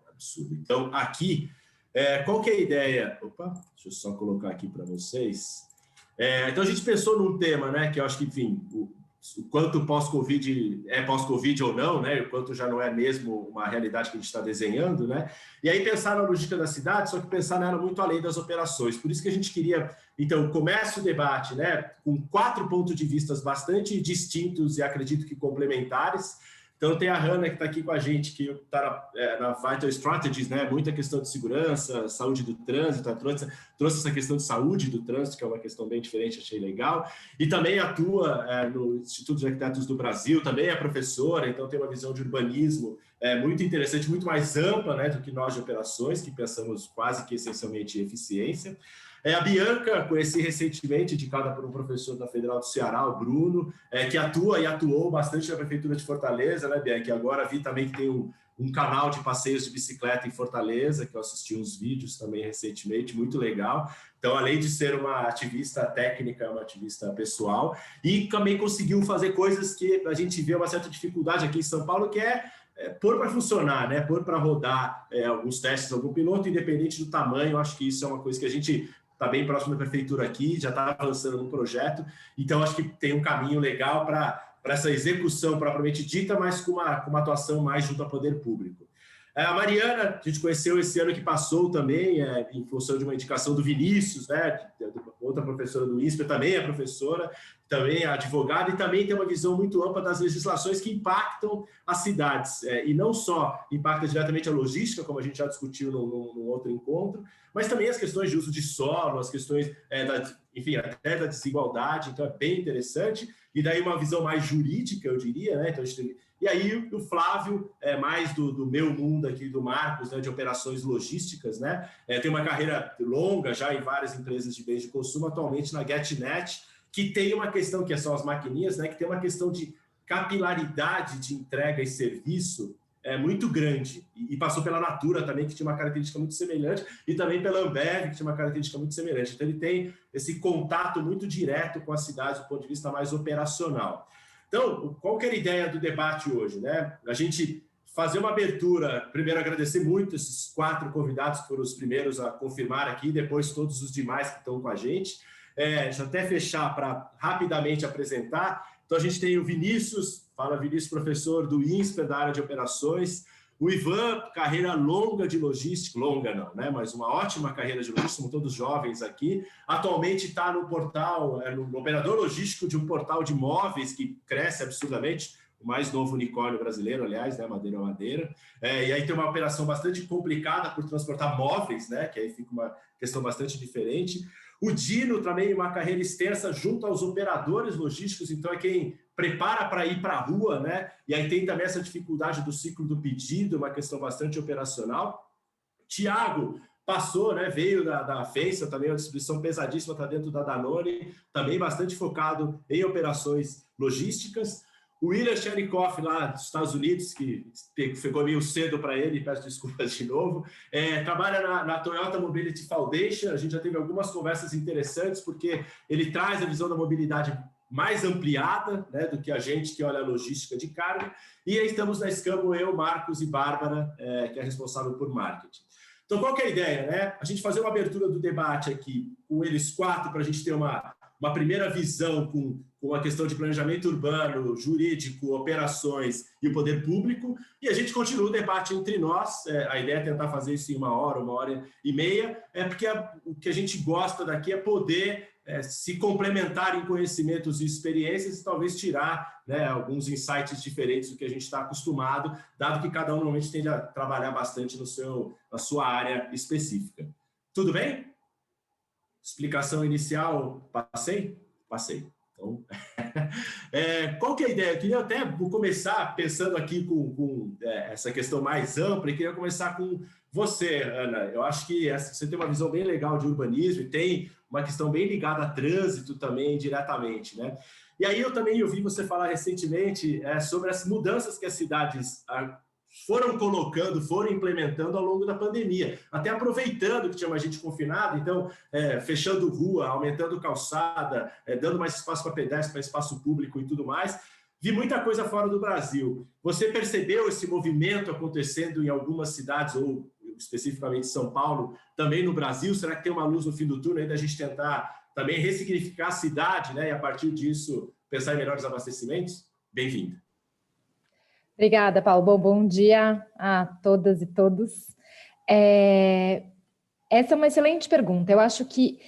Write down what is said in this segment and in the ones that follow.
Absurdo. Então, aqui, qual que é a ideia? Opa, deixa eu só colocar aqui para vocês. Então, a gente pensou num tema, né, que eu acho que, enfim, o quanto pós-Covid é pós-Covid ou não, né, o quanto já não é mesmo uma realidade que a gente está desenhando, né, e aí pensar na logística da cidade, só que pensar nela muito além das operações. Por isso que a gente queria, então, começa o debate, né, com 4 pontos de vista bastante distintos e acredito que complementares. Então, tem a Hannah, que está aqui com a gente, que está na Vital Strategies, né? Muita questão de segurança, saúde do trânsito, trouxe essa questão de saúde do trânsito, que é uma questão bem diferente, achei legal. E também atua no Instituto de Arquitetos do Brasil, também é professora, então tem uma visão de urbanismo muito interessante, muito mais ampla, né, do que nós de operações, que pensamos quase que essencialmente em eficiência. A Bianca, conheci recentemente, indicada por um professor da Federal do Ceará, o Bruno, que atua e atuou bastante na Prefeitura de Fortaleza, né, Bianca? E agora vi também que tem um canal de passeios de bicicleta em Fortaleza, que eu assisti uns vídeos também recentemente, muito legal. Então, além de ser uma ativista técnica, uma ativista pessoal, e também conseguiu fazer coisas que a gente vê uma certa dificuldade aqui em São Paulo, que é pôr para funcionar, né? Pôr para rodar alguns testes, algum piloto, independente do tamanho. Eu acho que isso é uma coisa que a gente está bem próximo da prefeitura aqui, já está avançando no projeto, então acho que tem um caminho legal para essa execução propriamente dita, mas com uma atuação mais junto ao poder público. A Mariana, a gente conheceu esse ano que passou também, em função de uma indicação do Vinícius, né, outra professora do INSPER, também é professora, também é advogada e também tem uma visão muito ampla das legislações que impactam as cidades, e não só impacta diretamente a logística, como a gente já discutiu num outro encontro, mas também as questões de uso de solo, as questões, enfim, até da desigualdade, então é bem interessante, e daí uma visão mais jurídica, eu diria, né, então a gente tem... E aí o Flávio, mais do meu mundo aqui, do Marcos, né, de operações logísticas, né, tem uma carreira longa já em várias empresas de bens de consumo, atualmente na GetNet, que tem uma questão, que são as maquininhas, né, que tem uma questão de capilaridade de entrega e serviço muito grande, e passou pela Natura também, que tinha uma característica muito semelhante, e também pela Ambev, que tinha uma característica muito semelhante. Então ele tem esse contato muito direto com as cidades do ponto de vista mais operacional. Então, qual que era a ideia do debate hoje, né? A gente fazer uma abertura, primeiro agradecer muito esses 4 convidados que foram os primeiros a confirmar aqui, depois todos os demais que estão com a gente. Deixa eu até fechar para rapidamente apresentar. Então, a gente tem o Vinícius, Vinícius, professor do INSPER, da área de operações. O Ivan, carreira longa de logística, longa não, né? Mas uma ótima carreira de logística, são todos jovens aqui. Atualmente está no portal, no operador logístico de um portal de móveis que cresce absurdamente, o mais novo unicórnio brasileiro, aliás, né? Madeira a madeira. E aí tem uma operação bastante complicada por transportar móveis, né? Que aí fica uma questão bastante diferente. O Dino também uma carreira extensa junto aos operadores logísticos, então é quem prepara para ir para a rua, né? E aí tem também essa dificuldade do ciclo do pedido, uma questão bastante operacional. Tiago passou, né? Veio da FENSA, também uma distribuição pesadíssima, está dentro da Danone, também bastante focado em operações logísticas. O William Cherikoff, lá dos Estados Unidos, que ficou meio cedo para ele, peço desculpas de novo, trabalha na Toyota Mobility Foundation. A gente já teve algumas conversas interessantes, porque ele traz a visão da mobilidade mais ampliada, né, do que a gente que olha a logística de carga. E aí estamos na Scambo, eu, Marcos e Bárbara, que é responsável por marketing. Então, qual que é a ideia, né? A gente fazer uma abertura do debate aqui com eles 4, para a gente ter uma primeira visão com a questão de planejamento urbano, jurídico, operações e o poder público, e a gente continua o debate entre nós. A ideia é tentar fazer isso em 1 hora e meia, porque o que a gente gosta daqui é poder se complementar em conhecimentos e experiências e talvez tirar, né, alguns insights diferentes do que a gente está acostumado, dado que cada um normalmente tende a trabalhar bastante na sua área específica. Tudo bem? Explicação inicial, passei? Passei. Então, qual que é a ideia? Eu queria até começar pensando aqui com essa questão mais ampla, e queria começar com você, Ana. Eu acho que você tem uma visão bem legal de urbanismo e tem uma questão bem ligada a trânsito também, diretamente, né? E aí eu também ouvi você falar recentemente sobre as mudanças que as cidades foram colocando, foram implementando ao longo da pandemia, até aproveitando que tinha mais gente confinada, então fechando rua, aumentando calçada, dando mais espaço para pedestre, para espaço público e tudo mais. vi muita coisa fora do Brasil. Você percebeu esse movimento acontecendo em algumas cidades, ou especificamente São Paulo, também no Brasil? Será que tem uma luz no fim do túnel aí da gente tentar também ressignificar a cidade, né? E a partir disso pensar em melhores abastecimentos? Bem-vindo. Obrigada, Paulo. Bom dia a todas e todos. Essa é uma excelente pergunta. Eu acho que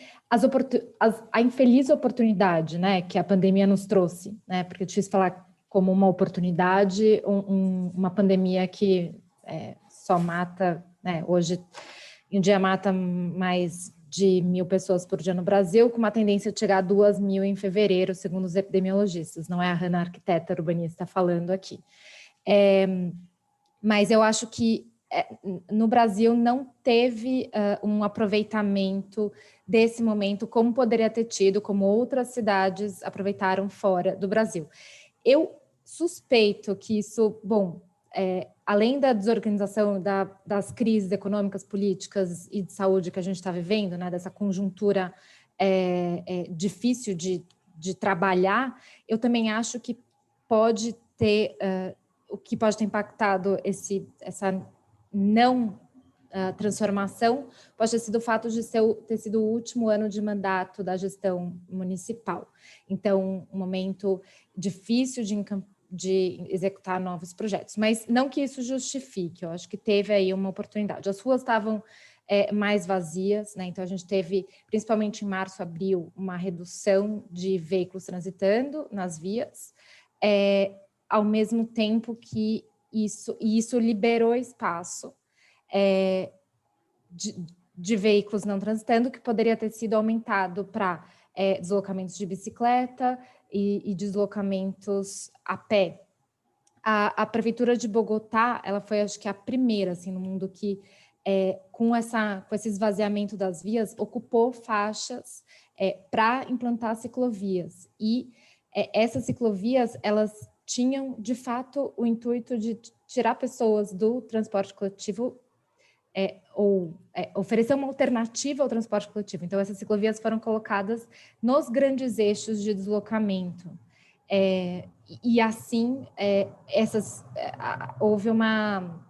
a infeliz oportunidade, né, que a pandemia nos trouxe, né, porque é difícil falar como uma oportunidade, uma pandemia que só mata, né, hoje em dia mata mais de 1.000 pessoas por dia no Brasil, com uma tendência de chegar a 2.000 em fevereiro, segundo os epidemiologistas. Não é a Hannah, arquiteta urbanista, falando aqui. Mas eu acho que no Brasil não teve um aproveitamento desse momento como poderia ter tido, como outras cidades aproveitaram fora do Brasil. Eu suspeito que isso, além da desorganização das crises econômicas, políticas e de saúde que a gente está vivendo, né, dessa conjuntura difícil de trabalhar, eu também acho que pode ter... o que pode ter impactado essa não transformação pode ter sido o fato de ter sido o último ano de mandato da gestão municipal. Então, um momento difícil de executar novos projetos. Mas não que isso justifique, eu acho que teve aí uma oportunidade. As ruas estavam mais vazias, né? Então a gente teve, principalmente em março, abril, uma redução de veículos transitando nas vias, ao mesmo tempo que isso liberou espaço de veículos não transitando, que poderia ter sido aumentado para deslocamentos de bicicleta e deslocamentos a pé. A Prefeitura de Bogotá, ela foi, acho que, a primeira assim, no mundo que, com esse esvaziamento das vias, ocupou faixas para implantar ciclovias. E essas ciclovias, elas tinham, de fato, o intuito de tirar pessoas do transporte coletivo ou oferecer uma alternativa ao transporte coletivo. Então, essas ciclovias foram colocadas nos grandes eixos de deslocamento. E assim, houve uma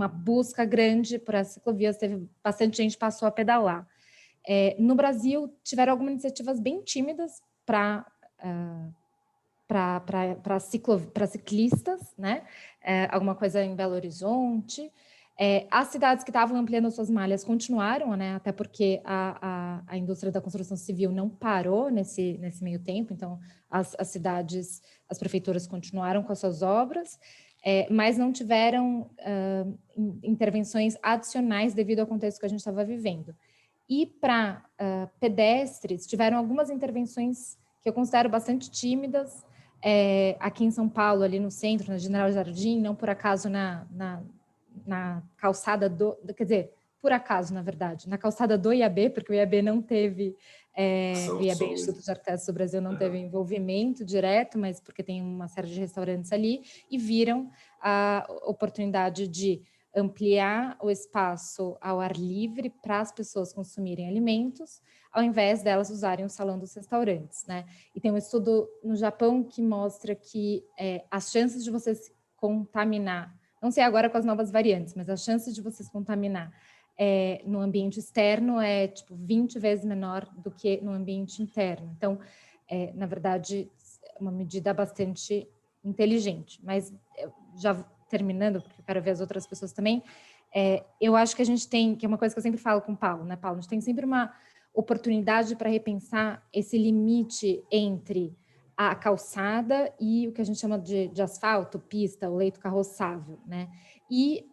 busca grande por essas ciclovias, teve bastante gente que passou a pedalar. No Brasil, tiveram algumas iniciativas bem tímidas para ciclistas, né? Alguma coisa em Belo Horizonte. As cidades que estavam ampliando suas malhas continuaram, né? Até porque a indústria da construção civil não parou nesse meio tempo, então as cidades, as prefeituras continuaram com as suas obras, mas não tiveram intervenções adicionais devido ao contexto que a gente estava vivendo. E para pedestres, tiveram algumas intervenções que eu considero bastante tímidas, aqui em São Paulo, ali no centro, na General Jardim, não por acaso na calçada quer dizer, por acaso, na verdade, na calçada do IAB, porque o IAB não teve, o IAB, Instituto de Arquitetos do Brasil, não teve envolvimento direto, mas porque tem uma série de restaurantes ali, e viram a oportunidade de ampliar o espaço ao ar livre para as pessoas consumirem alimentos, ao invés delas usarem o salão dos restaurantes, né? E tem um estudo no Japão que mostra que as chances de você se contaminar, não sei agora com as novas variantes, mas as chances de você se contaminar no ambiente externo é tipo 20 vezes menor do que no ambiente interno. Então, na verdade, é uma medida bastante inteligente. Mas já terminando, porque eu quero ver as outras pessoas também, eu acho que a gente tem, que é uma coisa que eu sempre falo com o Paulo, né, Paulo? A gente tem sempre uma oportunidade para repensar esse limite entre a calçada e o que a gente chama de asfalto, pista, o leito carroçável, né? E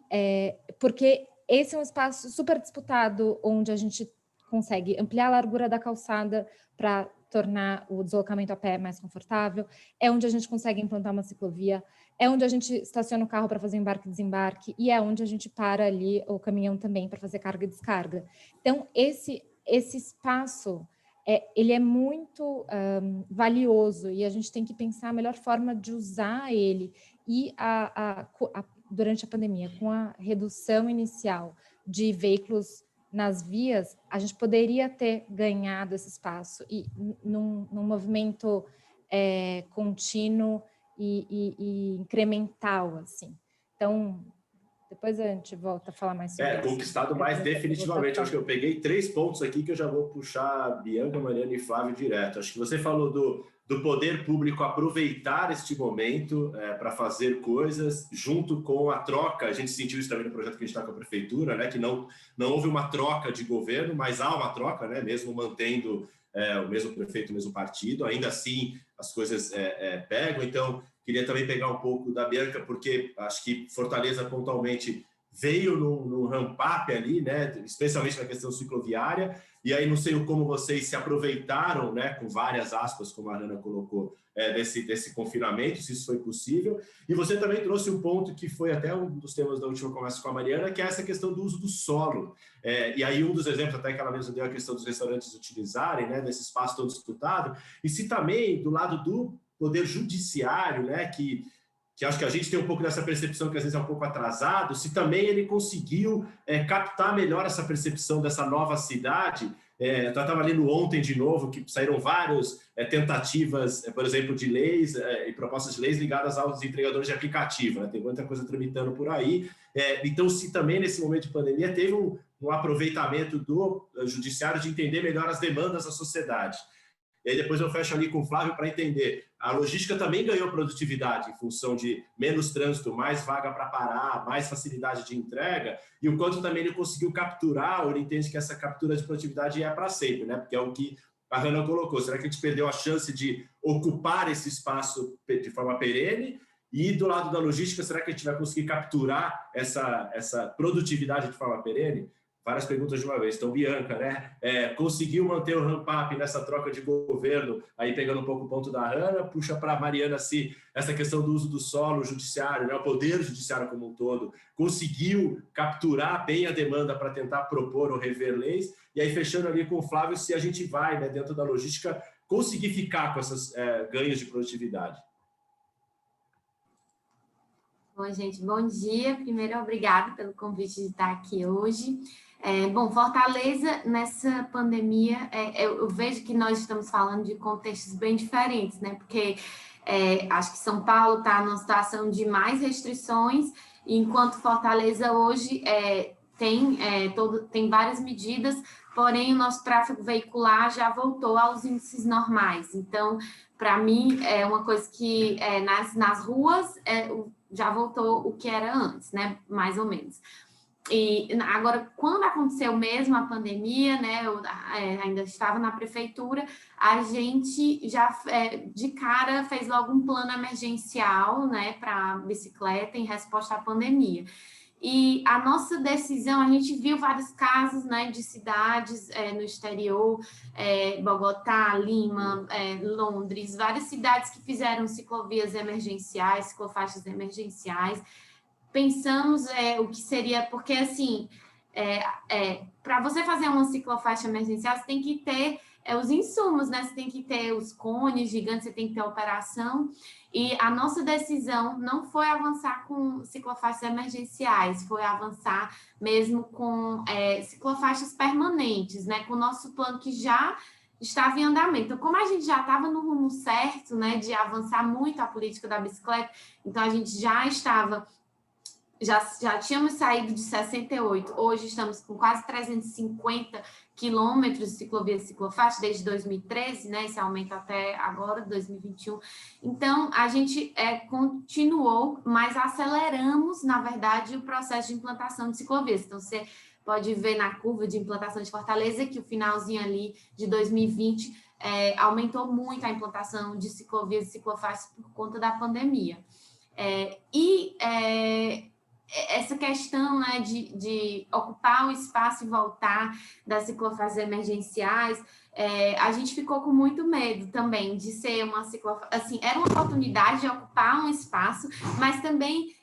porque esse é um espaço super disputado, onde a gente consegue ampliar a largura da calçada para tornar o deslocamento a pé mais confortável, é onde a gente consegue implantar uma ciclovia, é onde a gente estaciona o carro para fazer embarque e desembarque, e é onde a gente para ali o caminhão também para fazer carga e descarga. Então, esse espaço, ele é muito valioso, e a gente tem que pensar a melhor forma de usar ele. E durante a pandemia, com a redução inicial de veículos nas vias, a gente poderia ter ganhado esse espaço, e num movimento contínuo e incremental, assim. Então, depois a gente volta a falar mais sobre isso. Conquistado mais definitivamente. Acho que eu peguei 3 pontos aqui que eu já vou puxar Bianca, Mariana e Flávio direto. Acho que você falou do poder público aproveitar este momento para fazer coisas junto com a troca. A gente sentiu isso também no projeto que a gente está com a prefeitura, né? Que não houve uma troca de governo, mas há uma troca, né? Mesmo mantendo o mesmo prefeito, o mesmo partido. Ainda assim, as coisas pegam. Então, queria também pegar um pouco da Bianca, porque acho que Fortaleza pontualmente veio no ramp-up ali, né? Especialmente na questão cicloviária, e aí não sei como vocês se aproveitaram, né? Com várias aspas, como a Ana colocou, desse confinamento, se isso foi possível. E você também trouxe um ponto que foi até um dos temas da última conversa com a Mariana, que é essa questão do uso do solo. E aí um dos exemplos até que ela mesma deu a questão dos restaurantes utilizarem, né? Desse espaço todo disputado, e se também do lado do poder judiciário, né? Que acho que a gente tem um pouco dessa percepção que às vezes é um pouco atrasado, se também ele conseguiu captar melhor essa percepção dessa nova cidade. Eu estava lendo ontem de novo que saíram várias tentativas, por exemplo, de leis e propostas de leis ligadas aos entregadores de aplicativo, né? Tem muita coisa tramitando por aí. Então, se também nesse momento de pandemia teve um aproveitamento do judiciário de entender melhor as demandas da sociedade. E aí depois eu fecho ali com o Flávio para entender. A logística também ganhou produtividade em função de menos trânsito, mais vaga para parar, mais facilidade de entrega, e o quanto também ele conseguiu capturar, ou ele entende que essa captura de produtividade é para sempre, né? Porque é o que a Hannah colocou. Será que a gente perdeu a chance de ocupar esse espaço de forma perene? E do lado da logística, será que a gente vai conseguir capturar essa produtividade de forma perene? Várias perguntas de uma vez. Então, Bianca, né? Conseguiu manter o ramp-up nessa troca de governo, aí pegando um pouco o ponto da Ana, puxa para a Mariana se essa questão do uso do solo, o judiciário, né? O poder judiciário como um todo, conseguiu capturar bem a demanda para tentar propor ou rever leis, e aí fechando ali com o Flávio, se a gente vai, né, dentro da logística, conseguir ficar com esses ganhos de produtividade. Bom, gente, bom dia. Primeiro, obrigada pelo convite de estar aqui hoje. Bom, Fortaleza, nessa pandemia, eu vejo que nós estamos falando de contextos bem diferentes, né? Porque acho que São Paulo está numa situação de mais restrições, enquanto Fortaleza hoje tem várias medidas, porém o nosso tráfego veicular já voltou aos índices normais. Então, para mim, é uma coisa que nas ruas já voltou o que era antes, né? Mais ou menos. E agora, quando aconteceu mesmo a pandemia, né, eu ainda estava na prefeitura, a gente já de cara fez logo um plano emergencial, né, para bicicleta em resposta à pandemia. E a nossa decisão, a gente viu vários casos, né, de cidades no exterior, Bogotá, Lima, Londres, várias cidades que fizeram ciclovias emergenciais, ciclofaixas emergenciais. Pensamos o que seria, porque assim, para você fazer uma ciclofaixa emergencial, você tem que ter os insumos, né? Você tem que ter os cones gigantes, você tem que ter a operação. E a nossa decisão não foi avançar com ciclofaixas emergenciais, foi avançar mesmo com ciclofaixas permanentes, né? Com o nosso plano que já estava em andamento. Então, como a gente já estava no rumo certo, né, de avançar muito a política da bicicleta, então a gente já estava... Já tínhamos saído de 68, hoje estamos com quase 350 quilômetros de ciclovia e ciclofaixa desde 2013, né? Esse aumento até agora, 2021. Então, a gente continuou, mas aceleramos, na verdade, o processo de implantação de ciclovias. Então, você pode ver na curva de implantação de Fortaleza que o finalzinho ali de 2020 aumentou muito a implantação de ciclovias e ciclofaixas por conta da pandemia. Essa questão, né, de ocupar o espaço e voltar das ciclofaixas emergenciais, a gente ficou com muito medo também de ser uma ciclofaixa, assim, era uma oportunidade de ocupar um espaço, mas também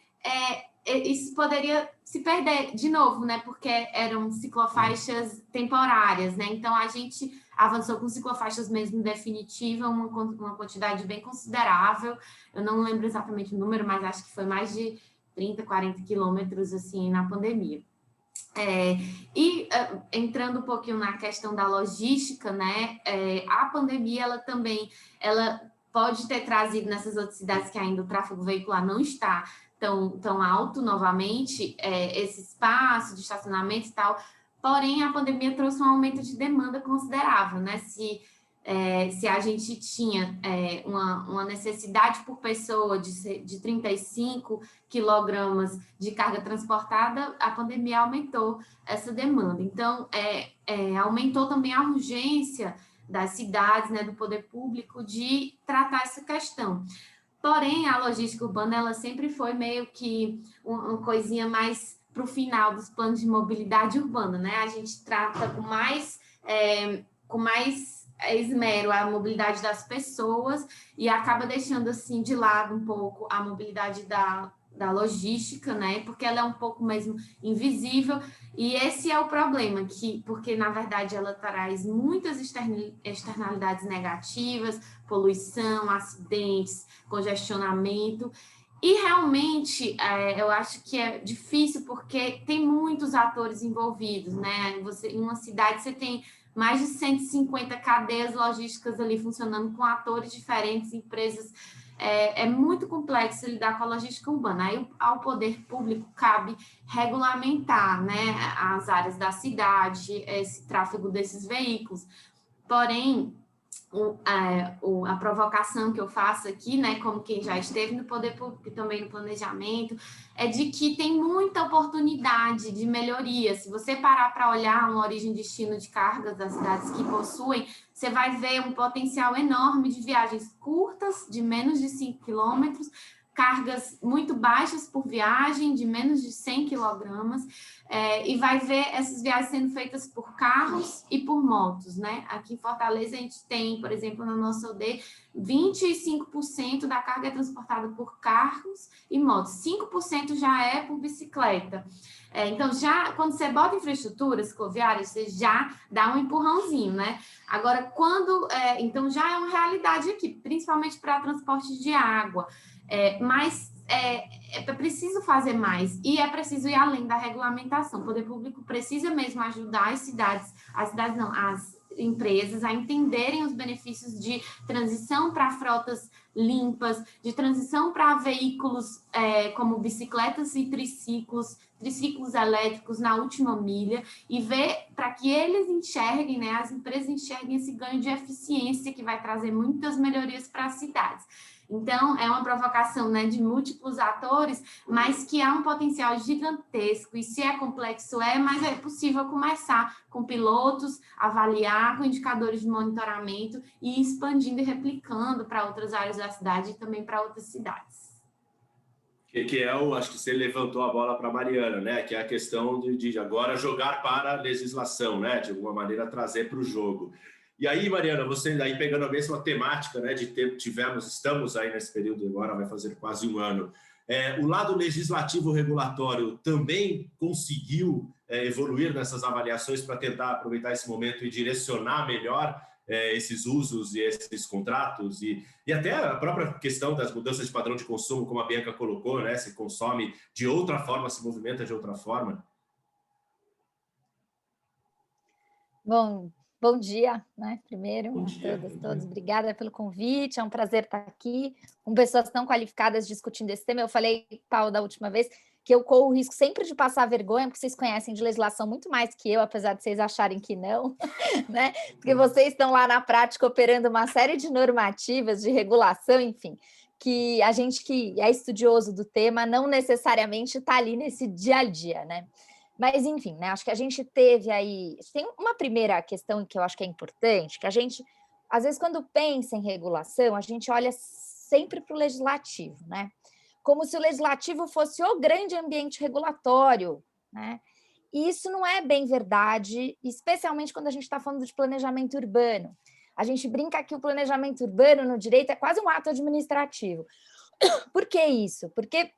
isso poderia se perder de novo, né, porque eram ciclofaixas temporárias, né, então a gente avançou com ciclofaixas mesmo definitiva, uma quantidade bem considerável, eu não lembro exatamente o número, mas acho que foi mais de 30, 40 quilômetros, assim, na pandemia. Entrando um pouquinho na questão da logística, né, a pandemia, ela pode ter trazido nessas outras cidades que ainda o tráfego veicular não está tão alto novamente, esse espaço de estacionamento e tal, porém a pandemia trouxe um aumento de demanda considerável, né? Se a gente tinha uma necessidade por pessoa de 35 quilogramas de carga transportada, a pandemia aumentou essa demanda. Então, aumentou também a urgência das cidades, né, do poder público, de tratar essa questão. Porém, a logística urbana, ela sempre foi meio que uma coisinha mais para o final dos planos de mobilidade urbana, né? A gente trata com mais esmero a mobilidade das pessoas e acaba deixando, assim, de lado um pouco a mobilidade da logística, né? Porque ela é um pouco mesmo invisível, e esse é o problema, porque, na verdade, ela traz muitas externalidades negativas, poluição, acidentes, congestionamento, e realmente eu acho que é difícil porque tem muitos atores envolvidos, né? Em uma cidade você tem mais de 150 cadeias logísticas ali funcionando com atores diferentes, empresas. É muito complexo lidar com a logística urbana. Aí ao poder público cabe regulamentar, né, as áreas da cidade, esse tráfego desses veículos. Porém, a provocação que eu faço aqui, né, como quem já esteve no poder público e também no planejamento, é de que tem muita oportunidade de melhoria. Se você parar para olhar uma origem e destino de cargas das cidades que possuem, você vai ver um potencial enorme de viagens curtas, de menos de 5 quilômetros, cargas muito baixas por viagem, de menos de 100 quilogramas, e vai ver essas viagens sendo feitas por carros e por motos, né? Aqui em Fortaleza a gente tem, por exemplo, na nossa OD, 25% da carga é transportada por carros e motos, 5% já é por bicicleta. Então, já quando você bota infraestrutura cicloviária, você já dá um empurrãozinho, né? Agora, então já é uma realidade aqui, principalmente para transporte de água. Mas é preciso fazer mais e é preciso ir além da regulamentação. O poder público precisa mesmo ajudar as empresas a entenderem os benefícios de transição para frotas limpas, de transição para veículos como bicicletas e triciclos elétricos na última milha, e ver para que eles enxerguem, né, as empresas enxerguem esse ganho de eficiência que vai trazer muitas melhorias para as cidades. Então, é uma provocação, né, de múltiplos atores, mas que há um potencial gigantesco, e se é complexo, mas é possível começar com pilotos, avaliar com indicadores de monitoramento e ir expandindo e replicando para outras áreas da cidade e também para outras cidades. Acho que você levantou a bola para a Mariana, né? Que é a questão de agora jogar para a legislação, né? De alguma maneira trazer para o jogo. E aí, Mariana, você aí pegando a mesma temática, né? Estamos aí nesse período agora, vai fazer quase um ano. O lado legislativo regulatório também conseguiu evoluir nessas avaliações para tentar aproveitar esse momento e direcionar melhor esses usos e esses contratos, e até a própria questão das mudanças de padrão de consumo, como a Bianca colocou, né? Se consome de outra forma, se movimenta de outra forma. Bom dia, né? Primeiro, a todos. Obrigada pelo convite, é um prazer estar aqui com pessoas tão qualificadas discutindo esse tema. Eu falei, Paulo, da última vez, que eu corro o risco sempre de passar vergonha, porque vocês conhecem de legislação muito mais que eu, apesar de vocês acharem que não, né? Porque vocês estão lá na prática operando uma série de normativas, de regulação, enfim, que a gente que é estudioso do tema não necessariamente está ali nesse dia a dia, né? Mas, enfim, né, acho que a gente teve aí... Tem uma primeira questão que eu acho que é importante, que a gente, às vezes, quando pensa em regulação, a gente olha sempre para o legislativo, né? Como se o legislativo fosse o grande ambiente regulatório, né? E isso não é bem verdade, especialmente quando a gente está falando de planejamento urbano. A gente brinca que o planejamento urbano no direito é quase um ato administrativo. Por que isso? Porque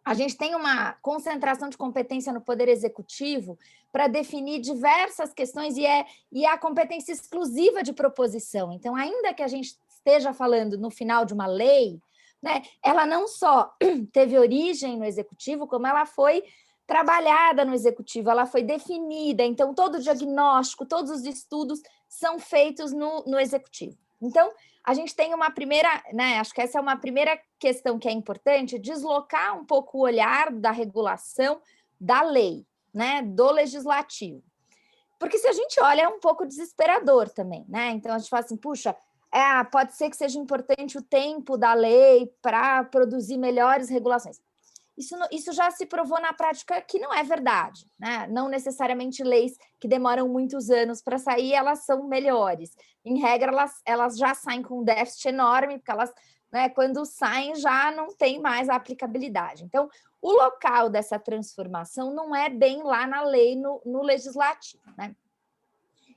a gente tem uma concentração de competência no Poder Executivo para definir diversas questões e é a competência exclusiva de proposição. Então, ainda que a gente esteja falando no final de uma lei, né, ela não só teve origem no Executivo, como ela foi trabalhada no Executivo, ela foi definida. Então, todo o diagnóstico, todos os estudos são feitos no Executivo. Então, a gente tem uma primeira, né? Acho que essa é uma primeira questão que é importante, deslocar um pouco o olhar da regulação da lei, né? Do legislativo. Porque se a gente olha, é um pouco desesperador também, né? Então, a gente fala assim, puxa, pode ser que seja importante o tempo da lei para produzir melhores regulações. Isso já se provou na prática que não é verdade, né? Não necessariamente leis que demoram muitos anos para sair, elas são melhores. Em regra, elas já saem com um déficit enorme, porque elas, né, quando saem, já não tem mais a aplicabilidade. Então, o local dessa transformação não é bem lá na lei, no legislativo, né?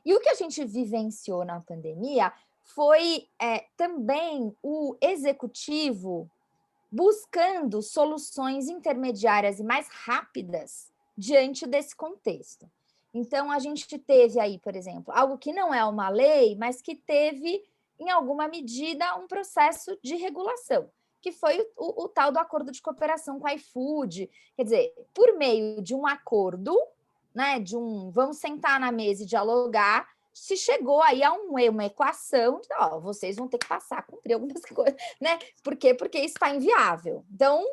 E o que a gente vivenciou na pandemia foi também o executivo buscando soluções intermediárias e mais rápidas diante desse contexto. Então, a gente teve aí, por exemplo, algo que não é uma lei, mas que teve, em alguma medida, um processo de regulação, que foi o tal do acordo de cooperação com a iFood. Quer dizer, por meio de um acordo, né, vamos sentar na mesa e dialogar, se chegou aí a uma equação de, vocês vão ter que passar a cumprir algumas coisas, né? Por quê? Porque isso está inviável. Então,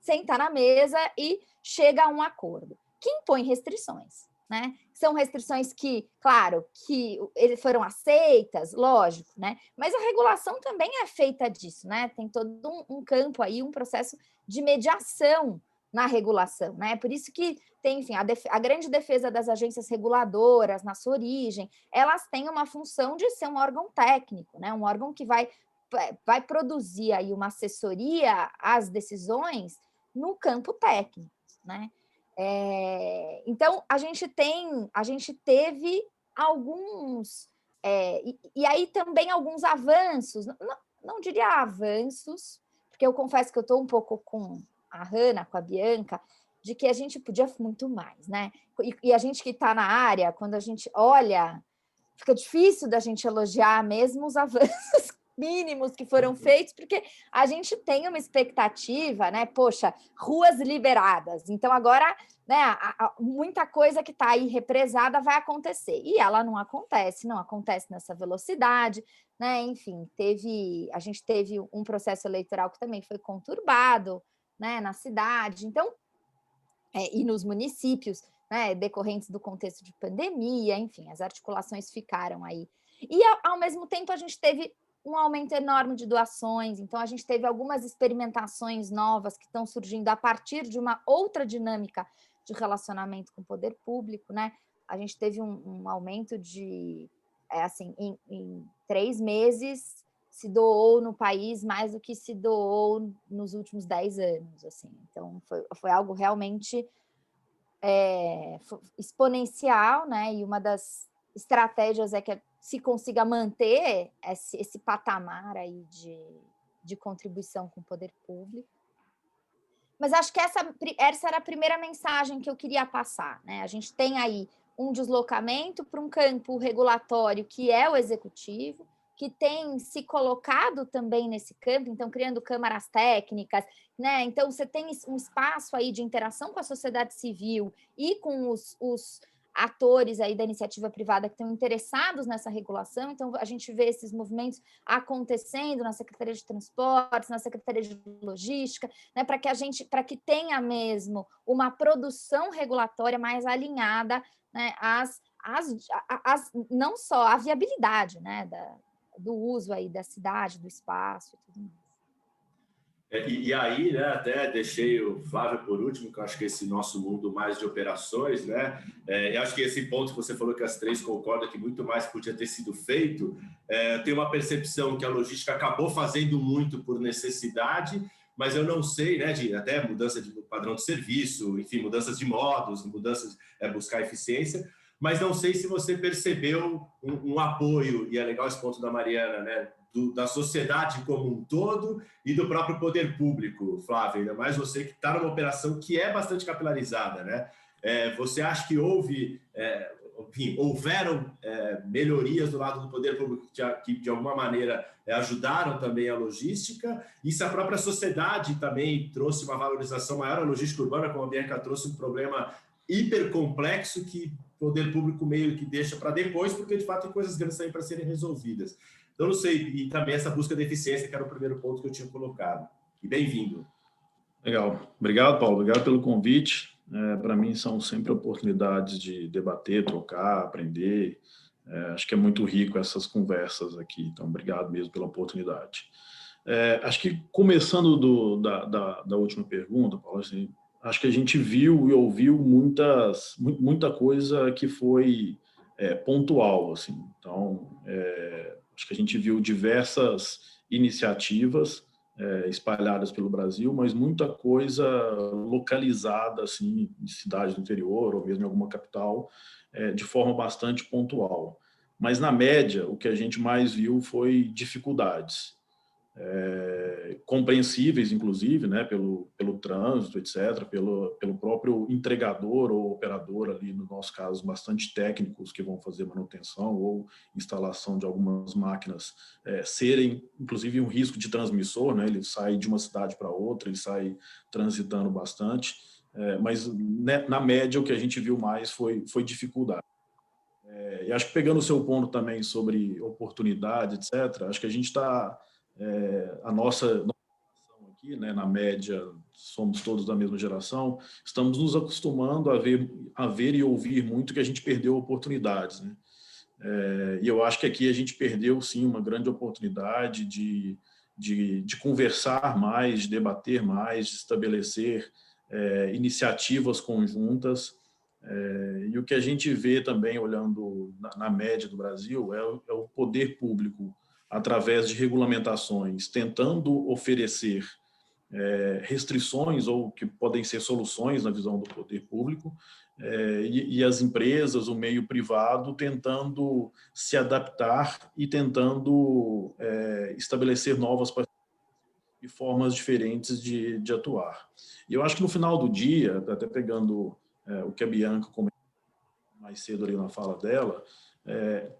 senta na mesa e chega a um acordo, que impõe restrições, né? São restrições que, claro, que eles foram aceitas, lógico, né? Mas a regulação também é feita disso, né? Tem todo um campo aí, um processo de mediação na regulação, né? Por isso que tem, enfim, a grande defesa das agências reguladoras, na sua origem, elas têm uma função de ser um órgão técnico, né? Um órgão que vai produzir aí uma assessoria às decisões no campo técnico, né? Então, a gente teve alguns, e aí também alguns avanços, não diria avanços, porque eu confesso que eu estou um pouco com a Hanna, com a Bianca, de que a gente podia muito mais, né? E a gente que está na área, quando a gente olha, fica difícil da gente elogiar mesmo os avanços mínimos que foram feitos, porque a gente tem uma expectativa, né? Poxa, ruas liberadas. Então, agora, né, muita coisa que está aí represada vai acontecer. E ela não acontece nessa velocidade, né? Enfim, a gente teve um processo eleitoral que também foi conturbado, né, na cidade. Então, e nos municípios, né, decorrentes do contexto de pandemia, enfim, as articulações ficaram aí. E, ao mesmo tempo, a gente teve um aumento enorme de doações, então a gente teve algumas experimentações novas que estão surgindo a partir de uma outra dinâmica de relacionamento com o poder público, né? A gente teve um aumento de, assim, em 3 meses, se doou no país mais do que se doou nos últimos 10 anos, assim. Então, foi algo realmente exponencial, né? E uma das estratégias é que se consiga manter esse patamar aí de contribuição com o poder público. Mas acho que essa era a primeira mensagem que eu queria passar, né? A gente tem aí um deslocamento para um campo regulatório que é o executivo, que tem se colocado também nesse campo, então criando câmaras técnicas, né? Então você tem um espaço aí de interação com a sociedade civil e com os atores aí da iniciativa privada que estão interessados nessa regulação. Então a gente vê esses movimentos acontecendo na Secretaria de Transportes, na Secretaria de Logística, né? Para que tenha mesmo uma produção regulatória mais alinhada, né, não só a viabilidade, né, do uso aí da cidade, do espaço e tudo mais. E aí, né, até deixei o Flávio por último, que eu acho que esse nosso mundo mais de operações, né, eu acho que esse ponto que você falou que as três concordam que muito mais podia ter sido feito, eu tenho uma percepção que a logística acabou fazendo muito por necessidade, mas eu não sei, né, de até mudança de padrão de serviço, enfim, mudanças de modos, mudanças, buscar eficiência, mas não sei se você percebeu um apoio, e é legal esse ponto da Mariana, né, da sociedade como um todo e do próprio poder público, Flávio, ainda mais você que está numa operação que é bastante capilarizada, né? Você acha que houveram melhorias do lado do poder público que de alguma maneira ajudaram também a logística, e se a própria sociedade também trouxe uma valorização maior à logística urbana, como a Bianca trouxe um problema hiper complexo que o poder público meio que deixa para depois, porque de fato tem coisas grandes aí para serem resolvidas. Então, não sei, e também essa busca de eficiência, que era o primeiro ponto que eu tinha colocado. E bem-vindo. Legal. Obrigado, Paulo. Obrigado pelo convite. Para mim, são sempre oportunidades de debater, trocar, aprender. Acho que é muito rico essas conversas aqui. Então, obrigado mesmo pela oportunidade. Acho que, começando da última pergunta, Paulo, assim, acho que a gente viu e ouviu muita coisa que foi pontual. Assim. Então, acho que a gente viu diversas iniciativas espalhadas pelo Brasil, mas muita coisa localizada assim, em cidades do interior ou mesmo em alguma capital, de forma bastante pontual. Mas, na média, o que a gente mais viu foi dificuldades. Compreensíveis, inclusive, né, pelo trânsito, etc., pelo próprio entregador ou operador ali, no nosso caso, bastante técnicos que vão fazer manutenção ou instalação de algumas máquinas, serem, inclusive, um risco de transmissor, né, ele sai de uma cidade para outra, ele sai transitando bastante, mas, né, na média, o que a gente viu mais foi dificuldade. E acho que, pegando o seu ponto também sobre oportunidade, etc., acho que a gente está... a nossa geração aqui, né, na média, somos todos da mesma geração, estamos nos acostumando a ver e ouvir muito que a gente perdeu oportunidades. Né? E eu acho que aqui a gente perdeu, sim, uma grande oportunidade de conversar mais, de debater mais, de estabelecer iniciativas conjuntas. E o que a gente vê também, olhando na média do Brasil, é o poder público, através de regulamentações, tentando oferecer restrições ou que podem ser soluções na visão do poder público, e as empresas, o meio privado, tentando se adaptar e tentando estabelecer novas parcerias e formas diferentes de atuar. E eu acho que, no final do dia, até pegando o que a Bianca comentou mais cedo ali na fala dela,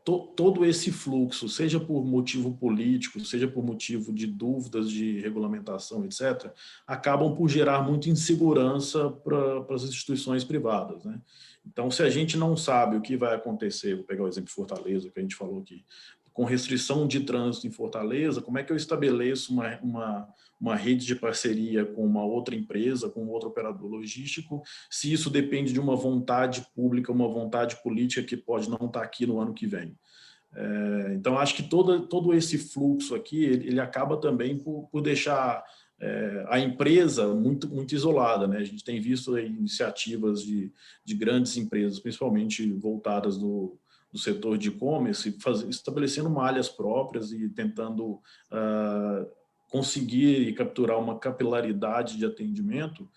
todo esse fluxo, seja por motivo político, seja por motivo de dúvidas de regulamentação, etc., acabam por gerar muita insegurança para as instituições privadas. Né? Então, se a gente não sabe o que vai acontecer, vou pegar o exemplo de Fortaleza, que a gente falou aqui, com restrição de trânsito em Fortaleza, como é que eu estabeleço uma rede de parceria com uma outra empresa, com outro operador logístico, se isso depende de uma vontade pública, uma vontade política que pode não estar aqui no ano que vem. Então, acho que todo esse fluxo aqui, ele acaba também por deixar a empresa muito, muito isolada. Né? A gente tem visto aí iniciativas de grandes empresas, principalmente voltadas do setor de e-commerce, estabelecendo malhas próprias e tentando conseguir e capturar uma capilaridade de atendimento,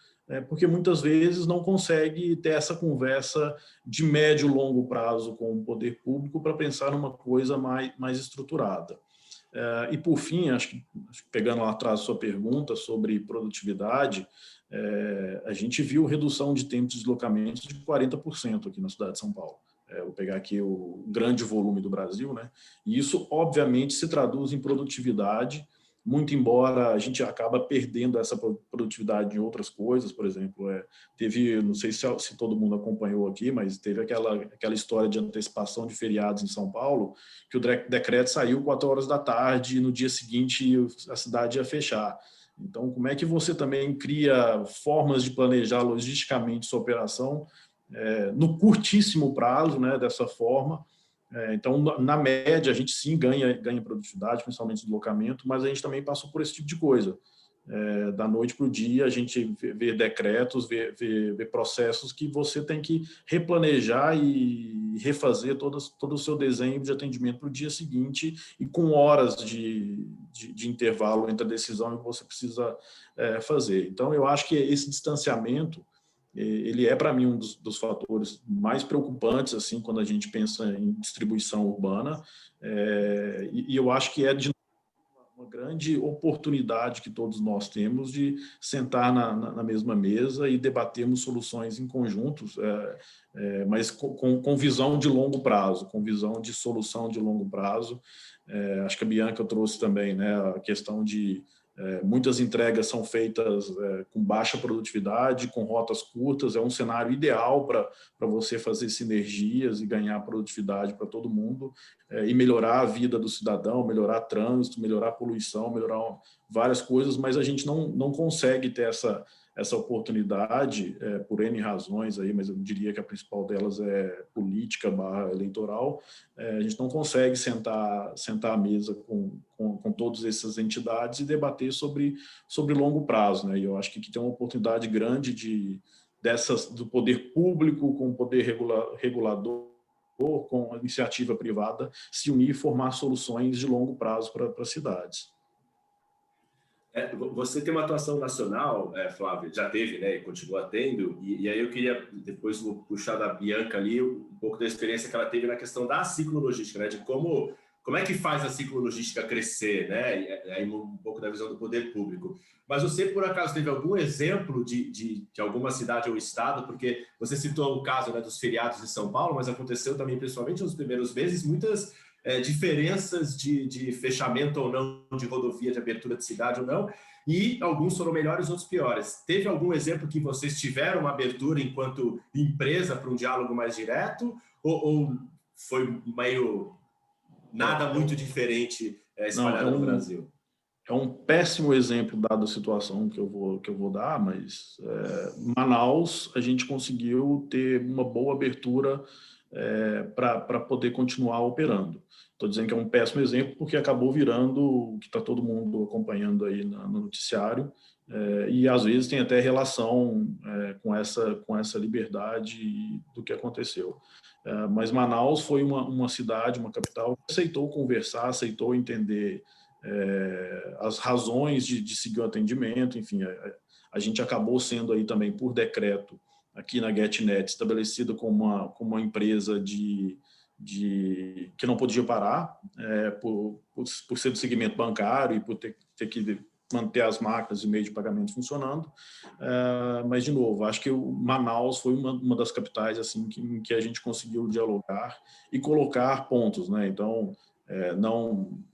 porque muitas vezes não consegue ter essa conversa de médio e longo prazo com o poder público para pensar numa coisa mais estruturada. E, por fim, acho que pegando lá atrás a sua pergunta sobre produtividade, a gente viu redução de tempo de deslocamento de 40% aqui na cidade de São Paulo. Vou pegar aqui o grande volume do Brasil, né? E isso, obviamente, se traduz em produtividade, muito embora a gente acaba perdendo essa produtividade em outras coisas. Por exemplo, teve, não sei se todo mundo acompanhou aqui, mas teve aquela história de antecipação de feriados em São Paulo, que o decreto saiu 4 horas da tarde e no dia seguinte a cidade ia fechar. Então, como é que você também cria formas de planejar logisticamente sua operação no curtíssimo prazo, né, dessa forma? Então, na média, a gente sim ganha produtividade, principalmente no deslocamento, mas a gente também passou por esse tipo de coisa. Da noite para o dia, a gente vê decretos, vê processos que você tem que replanejar e refazer todo o seu desenho de atendimento para o dia seguinte, e com horas de intervalo entre a decisão que você precisa fazer. Então, eu acho que esse distanciamento, ele para mim, um dos fatores mais preocupantes, assim, quando a gente pensa em distribuição urbana, e eu acho que de uma grande oportunidade que todos nós temos de sentar na mesma mesa e debatermos soluções em conjuntos, mas com visão de longo prazo, com visão de solução de longo prazo. Acho que a Bianca trouxe também, né, a questão de Muitas entregas são feitas com baixa produtividade, com rotas curtas, é um cenário ideal para você fazer sinergias e ganhar produtividade para todo mundo, e melhorar a vida do cidadão, melhorar trânsito, melhorar poluição, melhorar várias coisas, mas a gente não consegue ter essa oportunidade por N razões, aí, mas eu diria que a principal delas é política / eleitoral. A gente não consegue sentar à mesa com todas essas entidades e debater sobre longo prazo, né? E eu acho que aqui tem uma oportunidade grande do poder público com o poder regulador, com a iniciativa privada, se unir e formar soluções de longo prazo para as cidades. Você tem uma atuação nacional, Flávio, já teve, né, e continua tendo, e aí eu queria, depois vou puxar da Bianca ali, um pouco da experiência que ela teve na questão da ciclologística, né, de como é que faz a ciclologística crescer, né, e aí um pouco da visão do poder público. Mas você, por acaso, teve algum exemplo de alguma cidade ou estado, porque você citou o caso, né, dos feriados de São Paulo, mas aconteceu também, principalmente nos primeiros meses, muitas diferenças de fechamento ou não de rodovia, de abertura de cidade ou não, e alguns foram melhores, outros piores. Teve algum exemplo que vocês tiveram uma abertura enquanto empresa para um diálogo mais direto, ou foi meio nada muito diferente espalhado no Brasil? É um péssimo exemplo, dado a situação que eu vou dar, mas Manaus, a gente conseguiu ter uma boa abertura para poder continuar operando. Estou dizendo que é um péssimo exemplo porque acabou virando o que está todo mundo acompanhando aí no noticiário, e às vezes tem até relação com essa liberdade do que aconteceu. Mas Manaus foi uma cidade, uma capital, que aceitou conversar, aceitou entender as razões de seguir o atendimento, enfim, a gente acabou sendo aí também, por decreto, aqui na GetNet, estabelecida como uma empresa que não podia parar, por ser do segmento bancário e por ter que manter as máquinas e meio de pagamento funcionando. Mas, de novo, acho que Manaus foi uma das capitais assim, em que a gente conseguiu dialogar e colocar pontos, né? Então,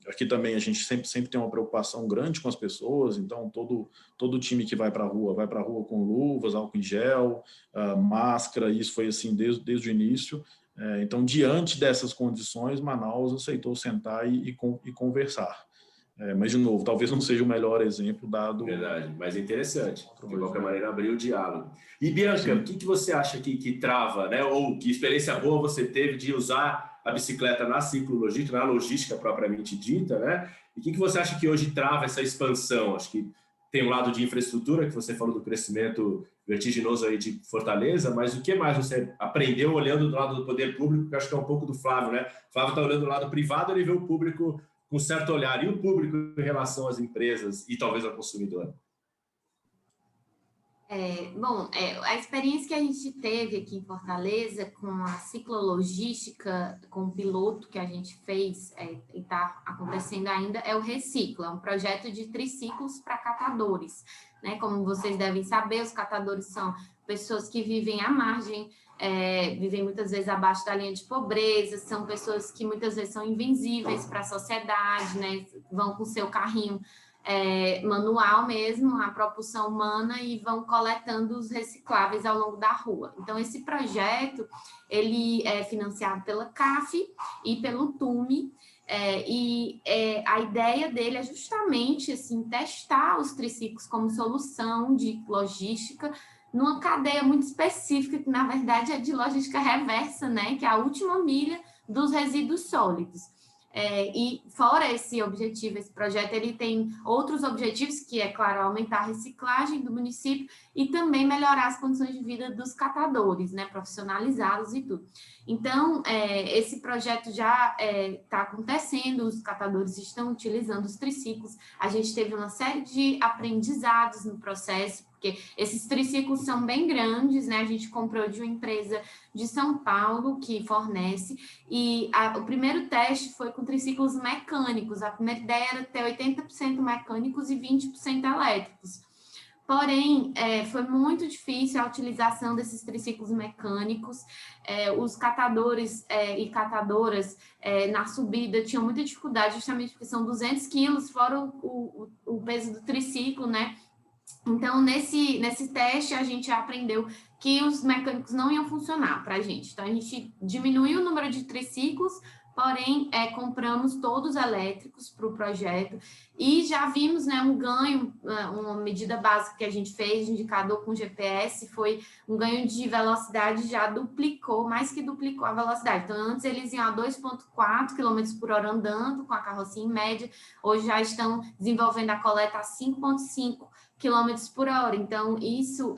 aqui também a gente sempre tem uma preocupação grande com as pessoas, então todo time que vai para a rua com luvas, álcool em gel, máscara, isso foi assim desde o início. Então, diante dessas condições, Manaus aceitou sentar e conversar. Mas, de novo, talvez não seja o melhor exemplo dado... Verdade, mas interessante. De qualquer maneira, abrir o diálogo. E, Bianca, o que você acha que trava, né? Ou que experiência boa você teve de usar a bicicleta na ciclologística, na logística propriamente dita, né? E o que você acha que hoje trava essa expansão? Acho que tem um lado de infraestrutura, que você falou do crescimento vertiginoso aí de Fortaleza, mas o que mais você aprendeu olhando do lado do poder público, que acho que é um pouco do Flávio, né? O Flávio está olhando do lado privado, ele vê o público com certo olhar, e o público em relação às empresas e talvez ao consumidor? A experiência que a gente teve aqui em Fortaleza com a ciclologística, com o piloto que a gente fez e está acontecendo ainda, é o Recicla, um projeto de triciclos para catadores, né? Como vocês devem saber, os catadores são pessoas que vivem à margem, vivem muitas vezes abaixo da linha de pobreza, são pessoas que muitas vezes são invisíveis para a sociedade, né? Vão com o seu carrinho manual mesmo, a propulsão humana, e vão coletando os recicláveis ao longo da rua. Então, esse projeto, ele é financiado pela CAF e pelo TUME, a ideia dele é justamente assim, testar os triciclos como solução de logística numa cadeia muito específica, que na verdade é de logística reversa, né, que é a última milha dos resíduos sólidos. E fora esse objetivo, esse projeto, ele tem outros objetivos, que é, claro, aumentar a reciclagem do município e também melhorar as condições de vida dos catadores, né, profissionalizados e tudo. Então, esse projeto já está acontecendo, os catadores estão utilizando os triciclos, a gente teve uma série de aprendizados no processo, porque esses triciclos são bem grandes, né? A gente comprou de uma empresa de São Paulo que fornece, e o primeiro teste foi com triciclos mecânicos. A primeira ideia era ter 80% mecânicos e 20% elétricos. Porém, foi muito difícil a utilização desses triciclos mecânicos. Os catadores e catadoras na subida tinham muita dificuldade, justamente porque são 200 quilos, fora o peso do triciclo, né? Então, nesse teste, a gente aprendeu que os mecânicos não iam funcionar para a gente. Então, a gente diminuiu o número de triciclos, porém, compramos todos elétricos para o projeto e já vimos, né, um ganho, uma medida básica que a gente fez, de indicador com GPS, foi um ganho de velocidade, já duplicou, mais que duplicou a velocidade. Então, antes eles iam a 2,4 km por hora andando com a carrocinha em média, hoje já estão desenvolvendo a coleta a 5,5 km por hora. Então, isso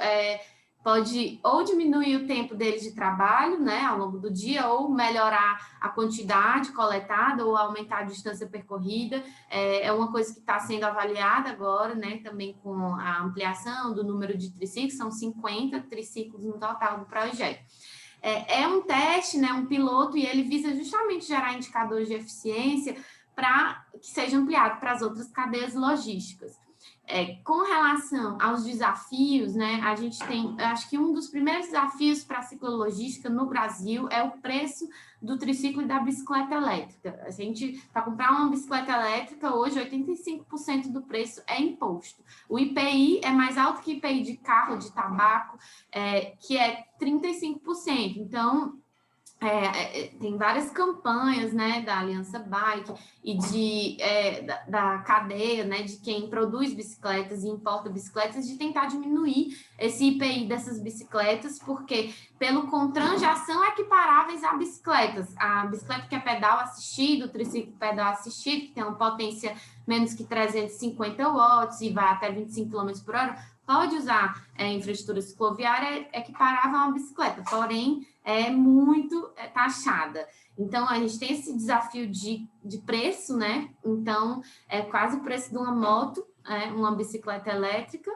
pode ou diminuir o tempo deles de trabalho, né, ao longo do dia, ou melhorar a quantidade coletada, ou aumentar a distância percorrida. É uma coisa que está sendo avaliada agora, né, também com a ampliação do número de triciclos, são 50 triciclos no total do projeto. É um teste, né, um piloto, e ele visa justamente gerar indicadores de eficiência para que seja ampliado para as outras cadeias logísticas. Com relação aos desafios, né, a gente tem, acho que um dos primeiros desafios para a ciclologística no Brasil é o preço do triciclo e da bicicleta elétrica. A gente, para comprar uma bicicleta elétrica, hoje 85% do preço é imposto. O IPI é mais alto que o IPI de carro, de tabaco, que é 35%. Então, tem várias campanhas, né, da Aliança Bike e da cadeia, né, de quem produz bicicletas e importa bicicletas, de tentar diminuir esse IPI dessas bicicletas, porque pelo CONTRAN já são equiparáveis a bicicletas. A bicicleta que é pedal assistido, o triciclo pedal assistido, que tem uma potência menos que 350 watts e vai até 25 km por hora, pode usar infraestrutura cicloviária equiparável a uma bicicleta, porém é muito taxada. Então, a gente tem esse desafio de preço, né? Então, é quase o preço de uma moto, uma bicicleta elétrica.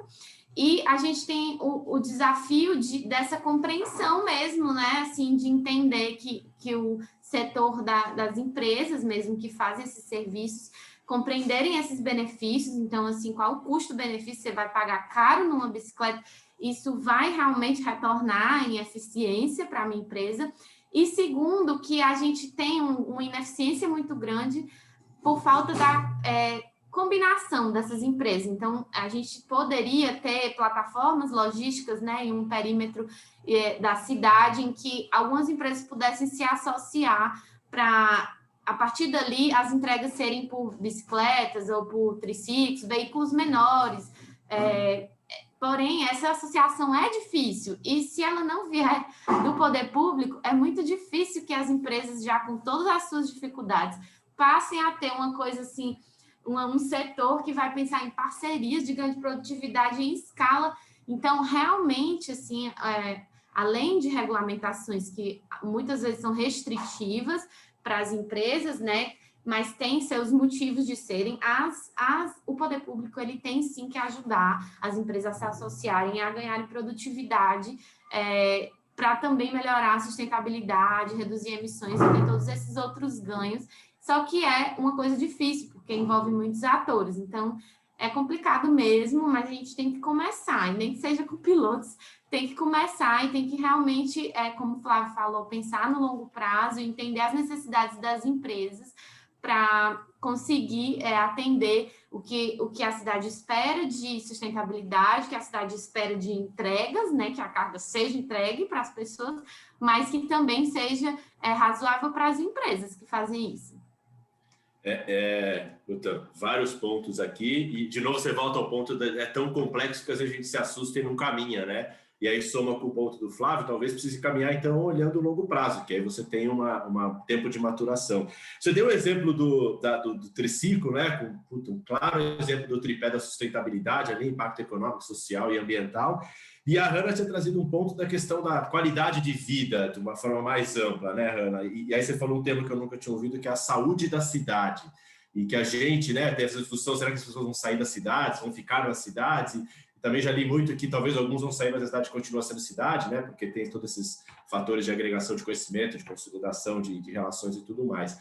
E a gente tem o desafio dessa compreensão mesmo, né? Assim, de entender que o setor das empresas mesmo que fazem esses serviços compreenderem esses benefícios. Então, assim, qual o custo-benefício? Você vai pagar caro numa bicicleta, isso vai realmente retornar em eficiência para a minha empresa. E segundo, que a gente tem uma ineficiência muito grande por falta da combinação dessas empresas. Então, a gente poderia ter plataformas logísticas, né, em um perímetro da cidade em que algumas empresas pudessem se associar para, a partir dali, as entregas serem por bicicletas ou por triciclos, veículos menores. Porém, essa associação é difícil, e se ela não vier do poder público, é muito difícil que as empresas, já com todas as suas dificuldades, passem a ter uma coisa assim, um setor que vai pensar em parcerias de grande produtividade em escala. Então, realmente, assim, além de regulamentações que muitas vezes são restritivas para as empresas, né, mas tem seus motivos de serem, o poder público ele tem sim que ajudar as empresas a se associarem, a ganharem produtividade, para também melhorar a sustentabilidade, reduzir emissões e ter todos esses outros ganhos. Só que é uma coisa difícil, porque envolve muitos atores. Então, é complicado mesmo, mas a gente tem que começar, e nem que seja com pilotos, tem que começar e tem que realmente, como o Flávio falou, pensar no longo prazo, entender as necessidades das empresas, para conseguir atender o que a cidade espera de sustentabilidade, que a cidade espera de entregas, né, que a carga seja entregue para as pessoas, mas que também seja razoável para as empresas que fazem isso. Vários pontos aqui, e de novo você volta ao ponto, é tão complexo que às vezes a gente se assusta e não caminha, né? E aí soma com o ponto do Flávio, talvez precise caminhar, então, olhando o longo prazo, que aí você tem um tempo de maturação. Você deu o exemplo do triciclo, né? Um claro exemplo do tripé da sustentabilidade, ali, impacto econômico, social e ambiental. E a Hanna tinha trazido um ponto da questão da qualidade de vida, de uma forma mais ampla, né, Hanna? E aí você falou um termo que eu nunca tinha ouvido, que é a saúde da cidade. E que a gente, né, tem essa discussão, será que as pessoas vão sair das cidades, vão ficar nas cidades? Também já li muito que talvez alguns vão sair, mas a cidade continua sendo cidade, né? Porque tem todos esses fatores de agregação de conhecimento, de consolidação de relações e tudo mais.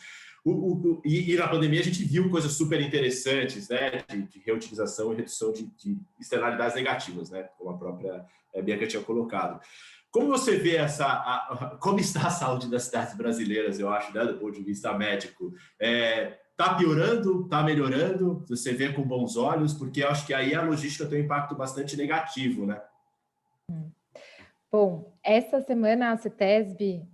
E na pandemia a gente viu coisas super interessantes, né, de reutilização e redução de externalidades negativas, né, como a própria Bianca tinha colocado. Como você vê como está a saúde das cidades brasileiras, eu acho, né, do ponto de vista médico? Está piorando? Está melhorando? Você vê com bons olhos? Porque eu acho que aí a logística tem um impacto bastante negativo, né? Bom, essa semana a CETESB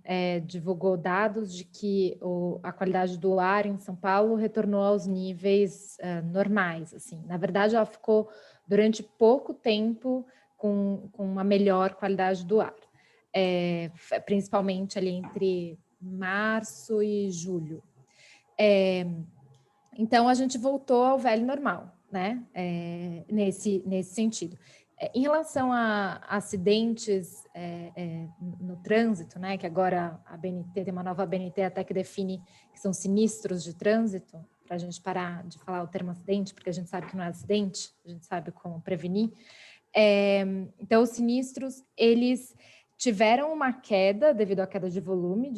divulgou dados de que a qualidade do ar em São Paulo retornou aos níveis normais. Assim. Na verdade, ela ficou durante pouco tempo com uma melhor qualidade do ar, principalmente ali entre março e julho. Então, a gente voltou ao velho normal, né? Nesse sentido. Em relação a acidentes no trânsito, né, que agora a BNT tem uma nova BNT até que define que são sinistros de trânsito, para a gente parar de falar o termo acidente, porque a gente sabe que não é acidente, a gente sabe como prevenir. Então, os sinistros, eles tiveram uma queda devido à queda de volume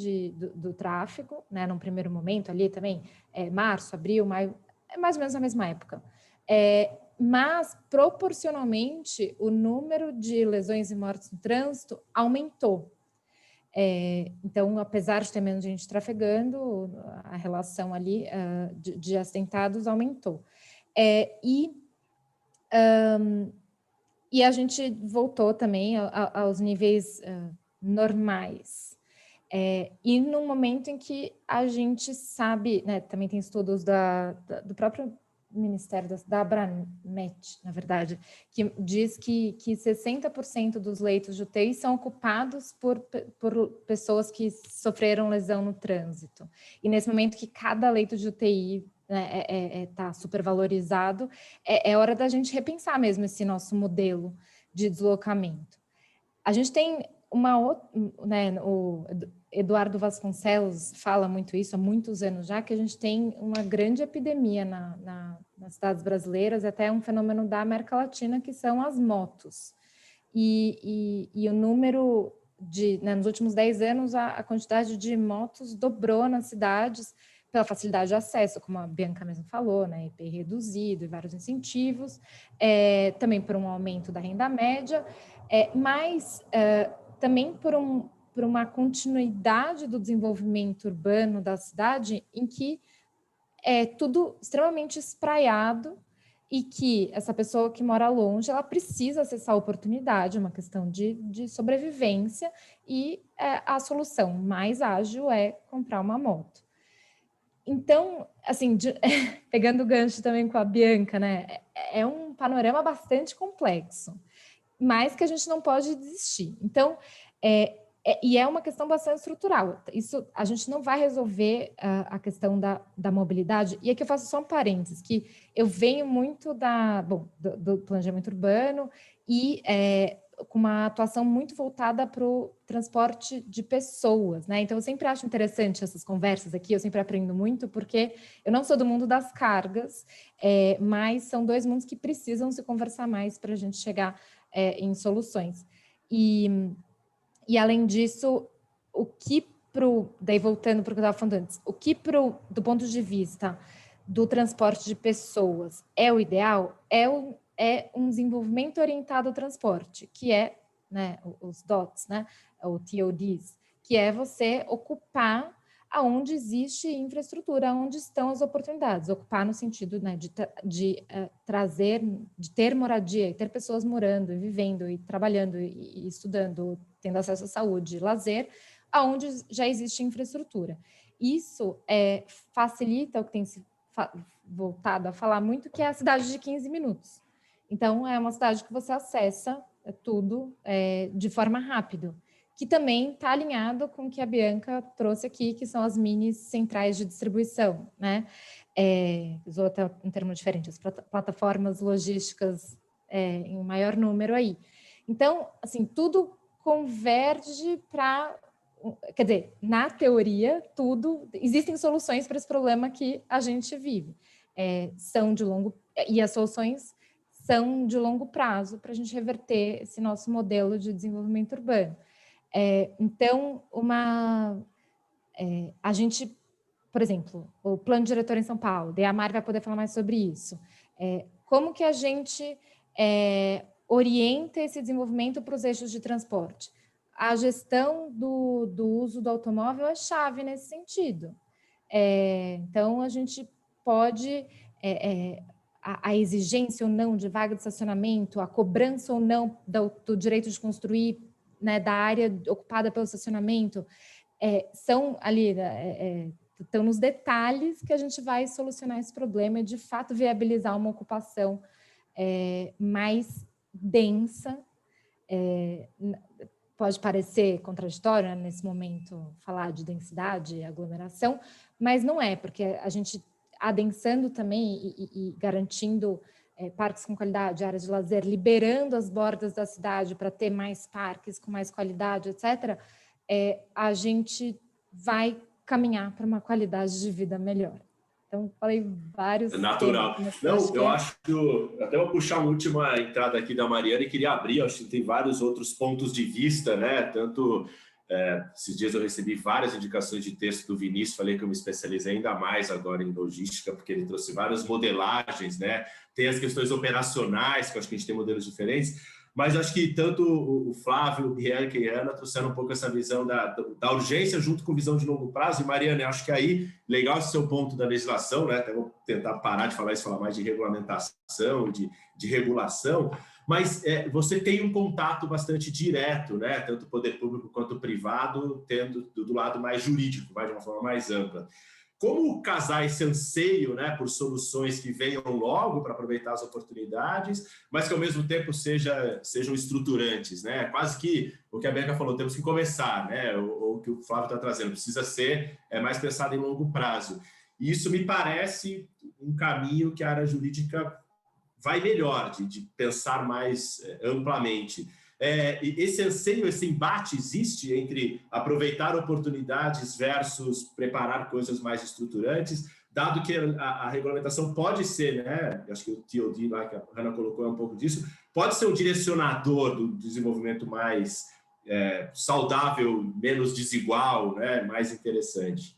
do tráfego, né, num primeiro momento ali também, março, abril, maio, mais ou menos na mesma época. Mas, proporcionalmente, o número de lesões e mortes no trânsito aumentou. Então, apesar de ter menos gente trafegando, a relação ali de acidentados aumentou. E a gente voltou também aos níveis normais. E no momento em que a gente sabe, né, também tem estudos do próprio Ministério da Abramet, na verdade, que diz que 60% dos leitos de UTI são ocupados por pessoas que sofreram lesão no trânsito. E nesse momento que cada leito de UTI está supervalorizado, é hora da gente repensar mesmo esse nosso modelo de deslocamento. A gente tem uma outra, né, o Eduardo Vasconcelos fala muito isso há muitos anos já, que a gente tem uma grande epidemia nas cidades brasileiras, até um fenômeno da América Latina, que são as motos. E o número nos últimos 10 anos, a quantidade de motos dobrou nas cidades pela facilidade de acesso, como a Bianca mesmo falou, né, IP reduzido e vários incentivos, também por um aumento da renda média, mas também por uma continuidade do desenvolvimento urbano da cidade, em que é tudo extremamente espraiado e que essa pessoa que mora longe, ela precisa acessar a oportunidade, é uma questão de sobrevivência, e a solução mais ágil é comprar uma moto. Então, assim, pegando o gancho também com a Bianca, né, é um panorama bastante complexo, mas que a gente não pode desistir. Então, e é uma questão bastante estrutural. Isso, a gente não vai resolver a questão da mobilidade. E aqui eu faço só um parênteses, que eu venho muito do planejamento urbano e com uma atuação muito voltada para o transporte de pessoas, né? Então, eu sempre acho interessante essas conversas aqui, eu sempre aprendo muito, porque eu não sou do mundo das cargas, mas são dois mundos que precisam se conversar mais para a gente chegar em soluções. E além disso, daí voltando para o que eu estava falando antes, do ponto de vista do transporte de pessoas é o ideal? É um desenvolvimento orientado ao transporte, que é, né, os DOTs, né, o TODs, que é você ocupar aonde existe infraestrutura, aonde estão as oportunidades, ocupar no sentido, né, de trazer, de ter moradia, e ter pessoas morando, e vivendo, e trabalhando, e estudando, tendo acesso à saúde, lazer, aonde já existe infraestrutura. Isso facilita o que tem se voltado a falar muito, que é a cidade de 15 minutos. Então, é uma cidade que você acessa tudo de forma rápida, que também está alinhado com o que a Bianca trouxe aqui, que são as mini centrais de distribuição, né? Usou até um termo diferente, as plataformas logísticas em maior número aí. Então, assim, tudo converge para... Quer dizer, na teoria, existem soluções para esse problema que a gente vive. E as soluções são de longo prazo para a gente reverter esse nosso modelo de desenvolvimento urbano. Então, a gente por exemplo, o plano diretor em São Paulo, daí a Mari vai poder falar mais sobre isso. Como que a gente orienta esse desenvolvimento para os eixos de transporte? A gestão do uso do automóvel é chave nesse sentido. Então, a gente pode... a exigência ou não de vaga de estacionamento, a cobrança ou não do direito de construir, né, da área ocupada pelo estacionamento, são ali, estão nos detalhes que a gente vai solucionar esse problema e, de fato, viabilizar uma ocupação mais densa. Pode parecer contraditório, né, nesse momento falar de densidade e aglomeração, mas não é, porque a gente adensando também e garantindo parques com qualidade, áreas de lazer, liberando as bordas da cidade para ter mais parques com mais qualidade, etc., a gente vai caminhar para uma qualidade de vida melhor. Então, falei vários natural. temas. Não, eu acho que até vou puxar uma última entrada aqui da Mariana e queria abrir, acho que tem vários outros pontos de vista, né? Tanto esses dias eu recebi várias indicações de texto do Vinícius, falei que eu me especializei ainda mais agora em logística, porque ele trouxe várias modelagens, né? Tem as questões operacionais, que eu acho que a gente tem modelos diferentes, mas acho que tanto o Flávio, o Bianca e a Ana trouxeram um pouco essa visão da urgência junto com visão de longo prazo. E, Mariana, acho que aí, legal esse seu ponto da legislação, né? Até vou tentar parar de falar isso, falar mais de regulamentação, de regulação, mas você tem um contato bastante direto, né? Tanto o poder público quanto o privado, tendo do lado mais jurídico, de uma forma mais ampla. Como casar esse anseio, né, por soluções que venham logo para aproveitar as oportunidades, mas que ao mesmo tempo sejam estruturantes, né? Quase que o que a Bianca falou, temos que começar, né? Ou o que o Flávio está trazendo, precisa ser mais pensado em longo prazo. E isso me parece um caminho que a área jurídica vai melhor, de pensar mais amplamente. Esse anseio, esse embate existe entre aproveitar oportunidades versus preparar coisas mais estruturantes, dado que a regulamentação pode ser, né? Acho que o TOD lá que a Ana colocou um pouco disso, pode ser um direcionador do desenvolvimento mais saudável, menos desigual, né? Mais interessante.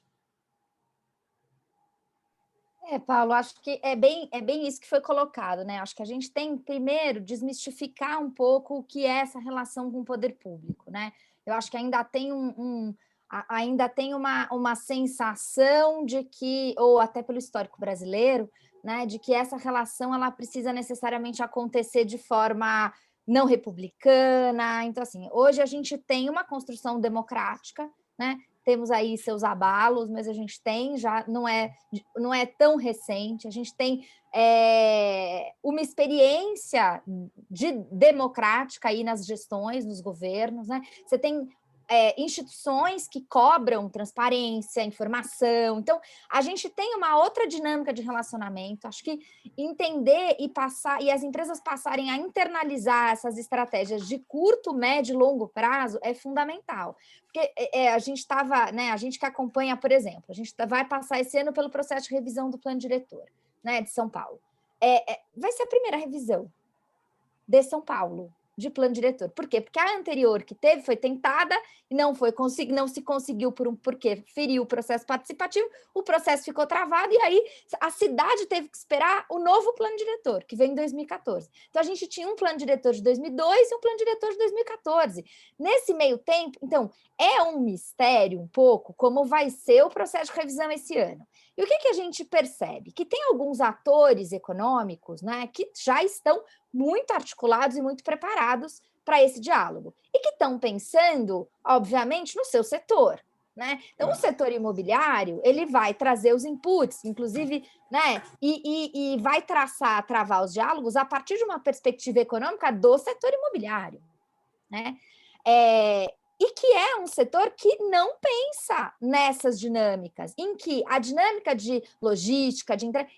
Paulo, acho que é bem isso que foi colocado, né? Acho que a gente tem, primeiro, desmistificar um pouco o que é essa relação com o poder público, né? Eu acho que ainda tem ainda tem uma sensação de que, ou até pelo histórico brasileiro, né, de que essa relação ela precisa necessariamente acontecer de forma não republicana. Então, assim, hoje a gente tem uma construção democrática, né? Temos aí seus abalos, mas a gente tem, já não é tão recente, a gente tem uma experiência democrática aí nas gestões, nos governos, né? Você tem instituições que cobram transparência, informação. Então, a gente tem uma outra dinâmica de relacionamento. Acho que entender e as empresas passarem a internalizar essas estratégias de curto, médio e longo prazo é fundamental. Porque a gente estava, né, a gente que acompanha, por exemplo, a gente vai passar esse ano pelo processo de revisão do plano diretor, né, de São Paulo. Vai ser a primeira revisão de São Paulo de plano diretor. Por quê? Porque a anterior que teve foi tentada e não se conseguiu porque feriu o processo participativo, o processo ficou travado e aí a cidade teve que esperar o novo plano diretor, que veio em 2014. Então, a gente tinha um plano diretor de 2002 e um plano diretor de 2014. Nesse meio tempo, então, é um mistério um pouco como vai ser o processo de revisão esse ano. E o que a gente percebe? Que tem alguns atores econômicos, né, que já estão muito articulados e muito preparados para esse diálogo. E que estão pensando, obviamente, no seu setor, né? Então, o setor imobiliário, ele vai trazer os inputs, inclusive, né? E vai travar os diálogos a partir de uma perspectiva econômica do setor imobiliário, né? E que é um setor que não pensa nessas dinâmicas, em que a dinâmica de logística,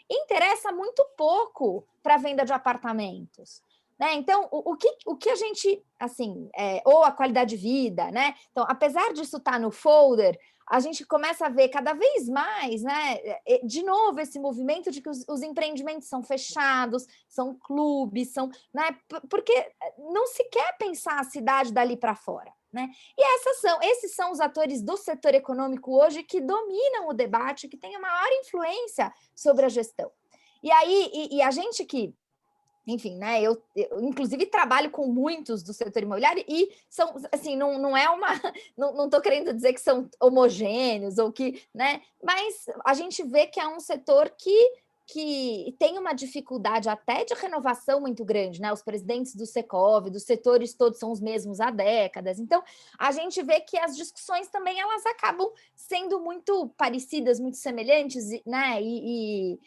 interessa muito pouco para a venda de apartamentos, né? Então, o que a gente, assim, ou a qualidade de vida, né? Então, apesar disso estar no folder, a gente começa a ver cada vez mais, né, de novo, esse movimento de que os empreendimentos são fechados, são clubes, né, porque não se quer pensar a cidade dali para fora. Né? E esses são os atores do setor econômico hoje que dominam o debate, que têm a maior influência sobre a gestão. E aí, e a gente que, enfim, né? Eu inclusive trabalho com muitos do setor imobiliário e são assim, não é uma, não estou querendo dizer que são homogêneos ou que, né? Mas a gente vê que é um setor que tem uma dificuldade até de renovação muito grande, né? Os presidentes do Secov, dos setores todos são os mesmos há décadas. Então, a gente vê que as discussões também elas acabam sendo muito parecidas, muito semelhantes, né? E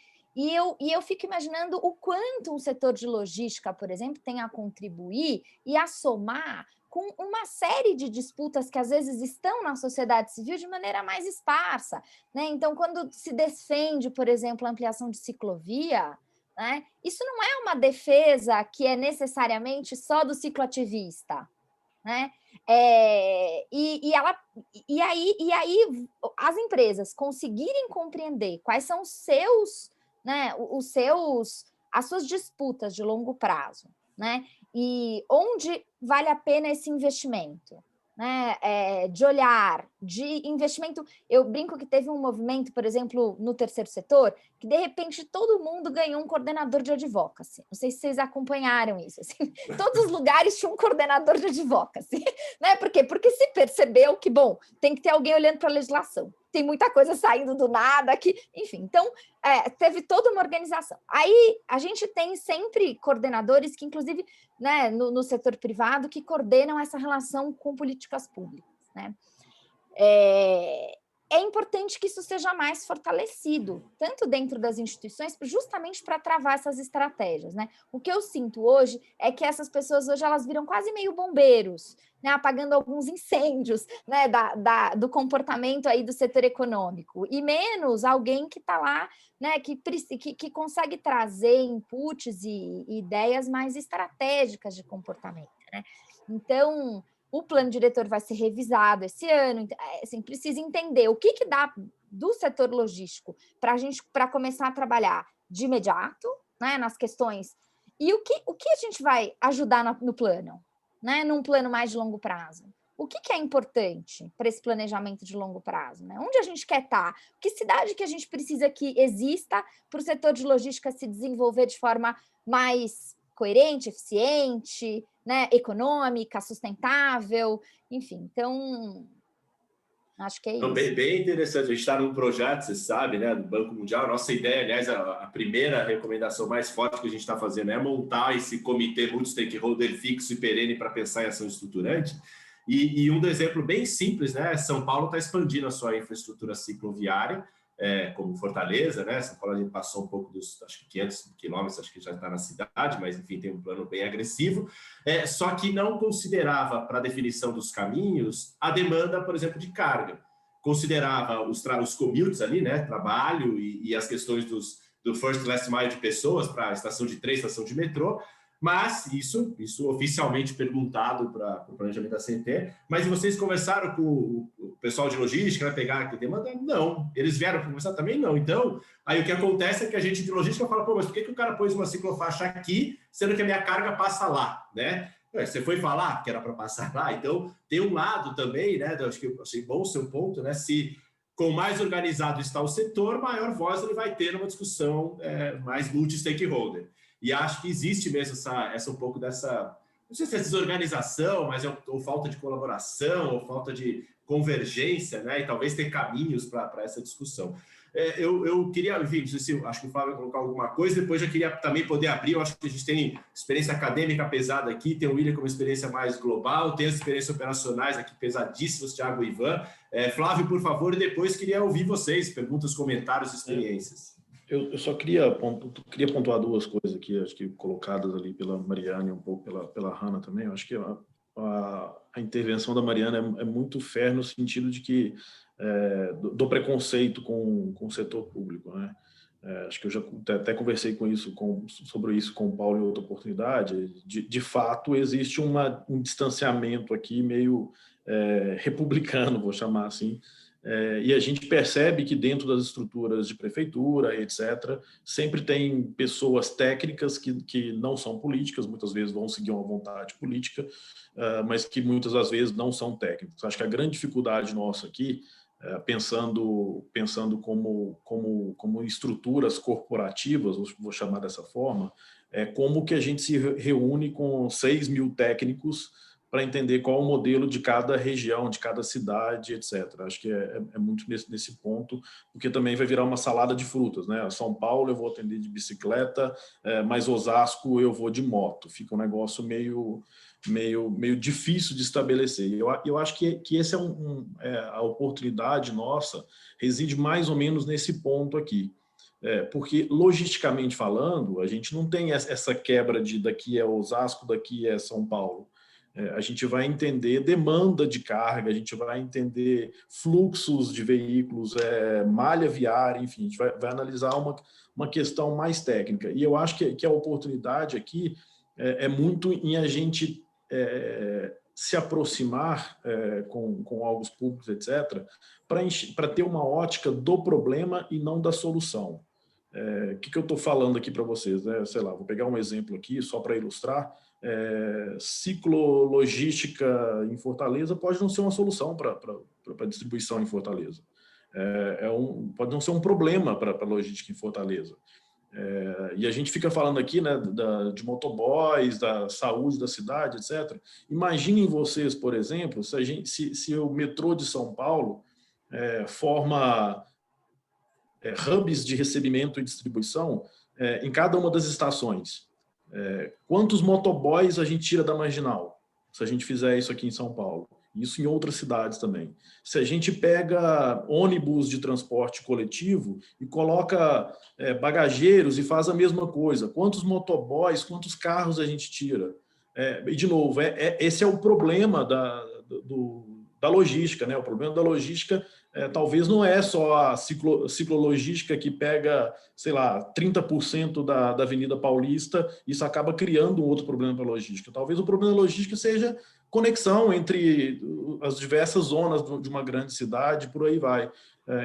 eu fico imaginando o quanto um setor de logística, por exemplo, tem a contribuir e a somar com uma série de disputas que às vezes estão na sociedade civil de maneira mais esparsa, né? Então, quando se defende, por exemplo, a ampliação de ciclovia, né? Isso não é uma defesa que é necessariamente só do cicloativista, né? E aí as empresas conseguirem compreender quais são os seus, né, as suas disputas de longo prazo, né? E onde vale a pena esse investimento, né? De olhar, de investimento. Eu brinco que teve um movimento, por exemplo, no terceiro setor, que de repente todo mundo ganhou um coordenador de advocacy. Não sei se vocês acompanharam isso. Assim, todos os lugares tinham um coordenador de advocacy, né? Por quê? Porque se percebeu que, bom, tem que ter alguém olhando para a legislação. Tem muita coisa saindo do nada aqui, enfim. Então, teve toda uma organização. Aí, a gente tem sempre coordenadores que, inclusive, né, no setor privado, que coordenam essa relação com políticas públicas, né? É importante que isso seja mais fortalecido, tanto dentro das instituições, justamente para travar essas estratégias, né? O que eu sinto hoje é que essas pessoas hoje elas viram quase meio bombeiros, né? Apagando alguns incêndios, né? do comportamento aí do setor econômico, e menos alguém que está lá, né? Que consegue trazer inputs e ideias mais estratégicas de comportamento, né? Então, o plano diretor vai ser revisado esse ano, assim, precisa entender o que dá do setor logístico para começar a trabalhar de imediato, né, nas questões, e o que a gente vai ajudar no plano, né, num plano mais de longo prazo. O que é importante para esse planejamento de longo prazo? Né? Onde a gente quer estar? Que cidade que a gente precisa que exista para o setor de logística se desenvolver de forma mais coerente, eficiente, né, econômica, sustentável, enfim. Então, acho que é isso. Bem interessante. A gente está num projeto, você sabe, né, do Banco Mundial. Nossa ideia, aliás, a primeira recomendação mais forte que a gente está fazendo é montar esse comitê multi-stakeholder fixo e perene para pensar em ação estruturante. E um exemplo bem simples, né? São Paulo está expandindo a sua infraestrutura cicloviária, como Fortaleza, né? São Paulo a gente passou um pouco dos, acho que 500 quilômetros, acho que já está na cidade, mas enfim, tem um plano bem agressivo, só que não considerava para a definição dos caminhos a demanda, por exemplo, de carga. Considerava os commutes ali, né? Trabalho e as questões do first last mile de pessoas para a estação de trem, estação de metrô, mas isso oficialmente perguntado para o planejamento da CNT, mas vocês conversaram com o pessoal de logística, vai pegar a demanda? Não. Eles vieram para conversar também? Não. Então, aí o que acontece é que a gente de logística fala, pô, mas por que o cara pôs uma ciclofaixa aqui, sendo que a minha carga passa lá, né? Você foi falar que era para passar lá, então tem um lado também, né? Acho que eu achei bom o seu ponto, né? Se com mais organizado está o setor, maior voz ele vai ter numa discussão mais multi-stakeholder. E acho que existe mesmo essa um pouco dessa, não sei se é desorganização, mas ou falta de colaboração, ou falta de convergência, né? E talvez ter caminhos para essa discussão. Eu queria, enfim, não sei se acho que o Flávio vai colocar alguma coisa, depois já queria também poder abrir. Eu acho que a gente tem experiência acadêmica pesada aqui, tem o William como experiência mais global, tem as experiências operacionais aqui pesadíssimas, Thiago e Ivan. Flávio, por favor, e depois queria ouvir vocês, perguntas, comentários, experiências. Eu só queria pontuar duas coisas aqui, acho que colocadas ali pela Mariana e um pouco pela Hannah também. Eu acho que a intervenção da Mariana é muito fair no sentido de que do preconceito com o setor público, né? Acho que eu já até conversei sobre isso com o Paulo em outra oportunidade. De fato, existe um distanciamento aqui meio republicano, vou chamar assim, E a gente percebe que dentro das estruturas de prefeitura, etc., sempre tem pessoas técnicas que não são políticas, muitas vezes vão seguir uma vontade política, mas que muitas das vezes não são técnicos. Acho que a grande dificuldade nossa aqui, pensando como estruturas corporativas, vou chamar dessa forma, é como que a gente se reúne com 6 mil técnicos para entender qual o modelo de cada região, de cada cidade, etc. Acho que é muito nesse ponto, porque também vai virar uma salada de frutas, né? São Paulo eu vou atender de bicicleta, mas Osasco eu vou de moto. Fica um negócio meio difícil de estabelecer. Eu acho que esse a oportunidade nossa reside mais ou menos nesse ponto aqui. Porque, logisticamente falando, a gente não tem essa quebra de daqui é Osasco, daqui é São Paulo. A gente vai entender demanda de carga, a gente vai entender fluxos de veículos, malha viária, enfim, a gente vai analisar uma questão mais técnica. E eu acho que a oportunidade aqui é muito em a gente se aproximar com órgãos públicos, etc., para ter uma ótica do problema e não da solução. O que eu estou falando aqui para vocês? Né? Sei lá, vou pegar um exemplo aqui só para ilustrar. Ciclologística em Fortaleza pode não ser uma solução para distribuição em Fortaleza. Pode não ser um problema para a logística em Fortaleza. E a gente fica falando aqui, né, de motoboys, da saúde da cidade, etc. Imaginem vocês, por exemplo, se o metrô de São Paulo forma hubs de recebimento e distribuição em cada uma das estações. Quantos motoboys a gente tira da Marginal, se a gente fizer isso aqui em São Paulo? Isso em outras cidades também. Se a gente pega ônibus de transporte coletivo e coloca bagageiros e faz a mesma coisa, quantos motoboys, quantos carros a gente tira? E, de novo, esse é o problema da logística, né? O problema da logística talvez não é só a ciclologística que pega, sei lá, 30% da Avenida Paulista, isso acaba criando um outro problema para a logística. Talvez o problema da logística seja conexão entre as diversas zonas de uma grande cidade, por aí vai.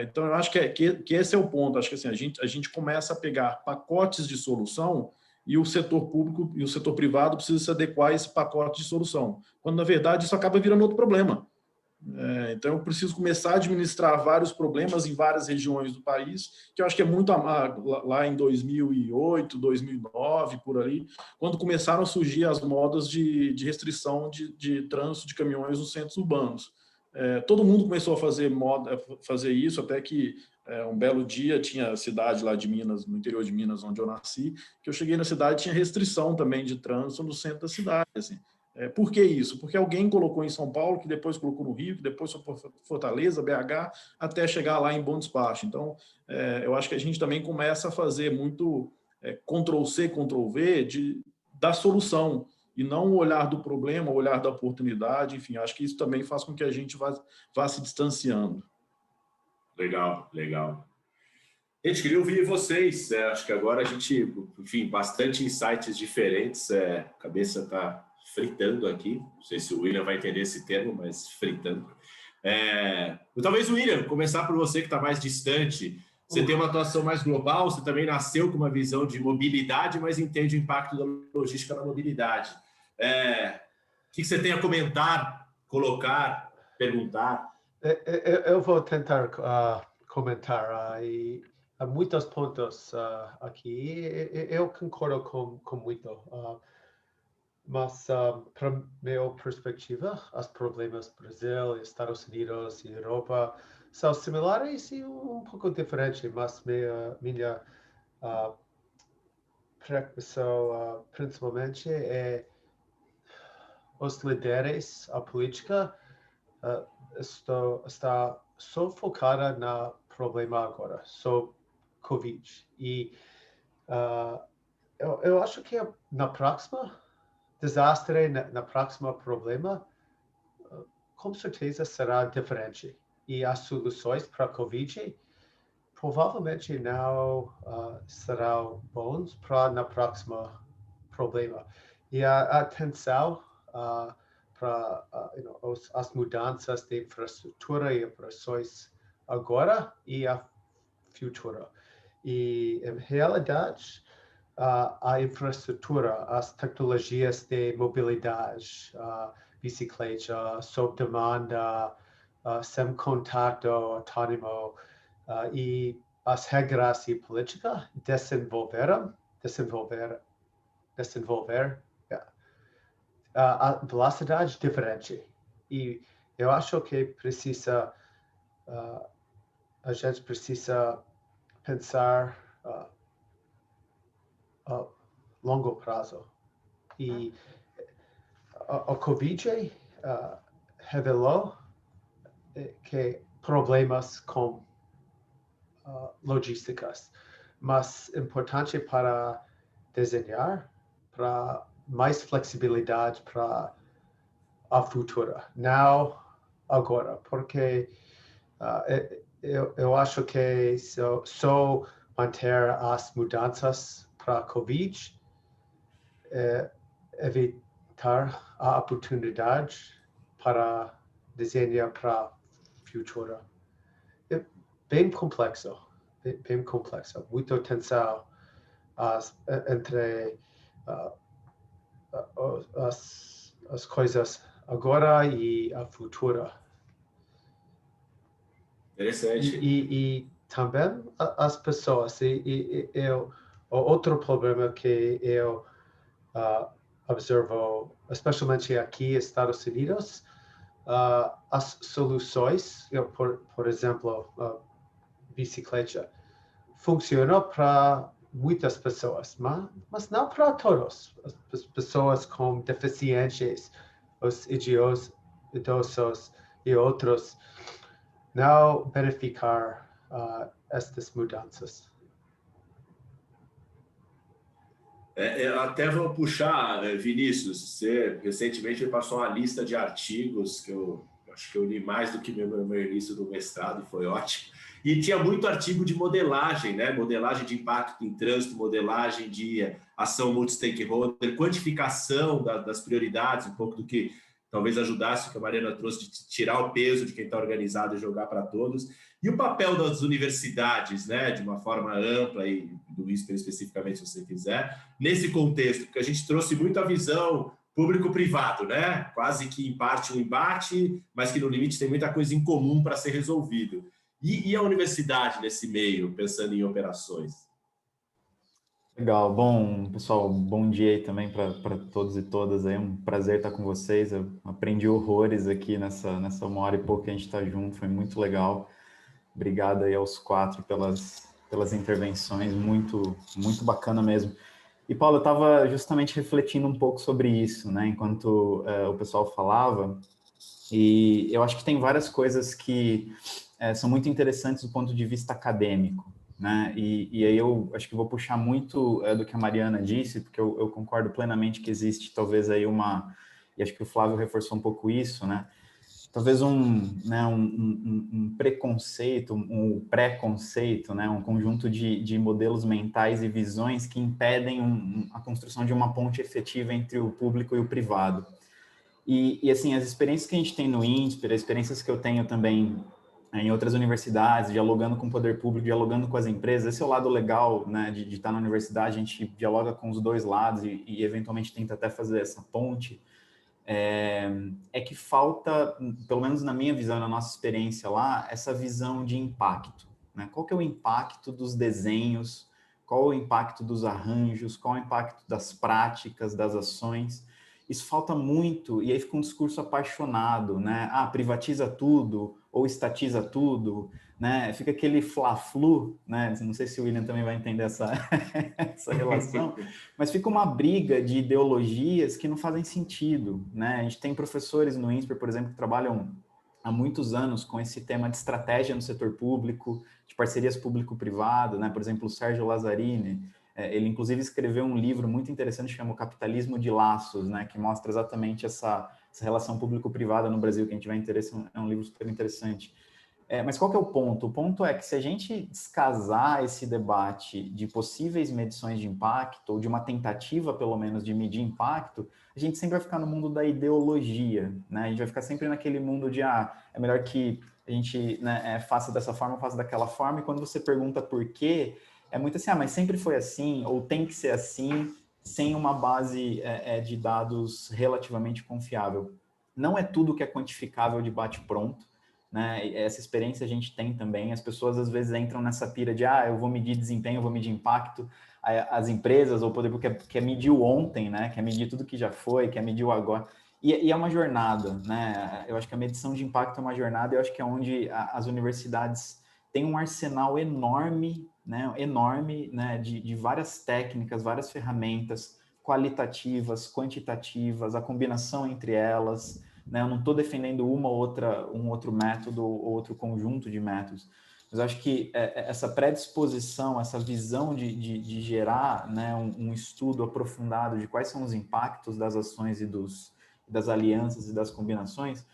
Então, eu acho que esse é o ponto. Acho que assim, a gente começa a pegar pacotes de solução e o setor público e o setor privado precisam se adequar a esse pacote de solução, quando, na verdade, isso acaba virando outro problema. Então, eu preciso começar a administrar vários problemas em várias regiões do país, que eu acho que é muito lá em 2008, 2009, por ali, quando começaram a surgir as modas de restrição de trânsito de caminhões nos centros urbanos. Todo mundo começou a fazer isso, até que um belo dia tinha a cidade lá de Minas, no interior de Minas, onde eu nasci, que eu cheguei na cidade tinha restrição também de trânsito no centro da cidade, assim. Por que isso? Porque alguém colocou em São Paulo, que depois colocou no Rio, que depois foi Fortaleza, BH, até chegar lá em Bom Despacho. Então, eu acho que a gente também começa a fazer muito Ctrl-C, Ctrl-V da solução, e não o olhar do problema, o olhar da oportunidade. Enfim, acho que isso também faz com que a gente vá se distanciando. Legal, legal. Gente, queria ouvir vocês. Acho que agora a gente, enfim, bastante insights diferentes. A cabeça está fritando aqui. Não sei se o William vai entender esse termo, mas fritando. Talvez, William, começar por você que está mais distante. Você tem uma atuação mais global, você também nasceu com uma visão de mobilidade, mas entende o impacto da logística na mobilidade. O que você tem a comentar, colocar, perguntar? Eu vou tentar comentar. E há muitos pontos aqui. Eu concordo com muito. Mas, para minha perspectiva, os problemas do Brasil, Estados Unidos e Europa são similares e pouco diferentes, mas minha preocupação principalmente é os líderes, a política está só focada no problema agora, só Covid. E eu acho que na próxima desastre, na próxima problema, com certeza será diferente. E as soluções para a Covid provavelmente não serão bons para na próxima problema. E a atenção para as mudanças de infraestrutura e operações agora e a futura. E, em realidade, a infraestrutura, as tecnologias de mobilidade, bicicleta, sob demanda, sem contato autônomo, e as regras e política desenvolver a velocidade diferente. E eu acho que precisa, a gente precisa pensar a longo prazo. E a Covid revelou que problemas com logísticas, mas importante para desenhar, para mais flexibilidade para a futura, não agora, porque eu acho que só manter as mudanças para a Covid, evitar a oportunidade para desenhar para a futura. É bem complexo, muita tensão entre as coisas agora e a futura. Interessante. E também as pessoas. O outro problema que eu observo, especialmente aqui nos Estados Unidos, as soluções, por exemplo, bicicleta, funcionam para muitas pessoas, mas não para todos. As pessoas com deficiências, os idosos e outros, não verificar estas mudanças. Eu até vou puxar, Vinícius, você recentemente me passou uma lista de artigos que eu acho que eu li mais do que meu início do mestrado, foi ótimo. E tinha muito artigo de modelagem, né? Modelagem de impacto em trânsito, modelagem de ação multi-stakeholder, quantificação das prioridades, um pouco do que talvez ajudasse o que a Mariana trouxe, de tirar o peso de quem está organizado e jogar para todos. E o papel das universidades, né, de uma forma ampla, e do INSPER especificamente, se você quiser, nesse contexto, porque a gente trouxe muito a visão público-privado, né? Quase que em parte um embate, mas que no limite tem muita coisa em comum para ser resolvido. E a universidade nesse meio, pensando em operações? Legal. Bom, pessoal, bom dia aí também para todos e todas. É um prazer estar com vocês. Eu aprendi horrores aqui nessa 1 hora e pouco que a gente está junto, foi muito legal. Obrigado aí aos 4 pelas intervenções, muito bacana mesmo. E, Paulo, eu estava justamente refletindo um pouco sobre isso, né, enquanto o pessoal falava, e eu acho que tem várias coisas que são muito interessantes do ponto de vista acadêmico, né, e aí eu acho que vou puxar muito do que a Mariana disse, porque eu concordo plenamente que existe talvez aí e acho que o Flávio reforçou um pouco isso, né, talvez um preconceito, um pré-conceito, né, um conjunto de modelos mentais e visões que impedem a construção de uma ponte efetiva entre o público e o privado. E assim, as experiências que a gente tem no INSPER, as experiências que eu tenho também em outras universidades, dialogando com o poder público, dialogando com as empresas, esse é o lado legal, né, de estar na universidade, a gente dialoga com os dois lados e eventualmente tenta até fazer essa ponte. É que falta, pelo menos na minha visão, na nossa experiência lá, essa visão de impacto, né? Qual que é o impacto dos desenhos, qual o impacto dos arranjos, qual o impacto das práticas, das ações? Isso falta muito, e aí fica um discurso apaixonado, né? Privatiza tudo, ou estatiza tudo, né? Fica aquele fla-flu, né? Não sei se o William também vai entender essa relação, mas fica uma briga de ideologias que não fazem sentido, né? A gente tem professores no INSPER, por exemplo, que trabalham há muitos anos com esse tema de estratégia no setor público, de parcerias público-privado, né? Por exemplo, o Sérgio Lazzarini, ele inclusive escreveu um livro muito interessante, chama O Capitalismo de Laços, né? Que mostra exatamente essa relação público-privada no Brasil. Quem tiver interesse, é um livro super interessante. Mas qual que é o ponto? O ponto é que se a gente descasar esse debate de possíveis medições de impacto, ou de uma tentativa, pelo menos, de medir impacto, a gente sempre vai ficar no mundo da ideologia, né? A gente vai ficar sempre naquele mundo de, é melhor que a gente, né, faça dessa forma, faça daquela forma, e quando você pergunta por quê, é muito assim, mas sempre foi assim, ou tem que ser assim, sem uma base de dados relativamente confiável. Não é tudo que é quantificável de bate-pronto, né? Essa experiência a gente tem também. As pessoas às vezes entram nessa pira de eu vou medir desempenho, eu vou medir impacto. As empresas ou o poder público quer medir o ontem, né? Quer medir tudo que já foi, quer medir o agora. E é uma jornada, né? Eu acho que a medição de impacto é uma jornada. Eu acho que é onde as universidades têm um arsenal enorme, né? Enorme, né? De várias técnicas, várias ferramentas qualitativas, quantitativas, a combinação entre elas. Né? Eu não estou defendendo um outro método ou outro conjunto de métodos, mas acho que essa predisposição, essa visão de gerar, né, um estudo aprofundado de quais são os impactos das ações e das alianças e das combinações,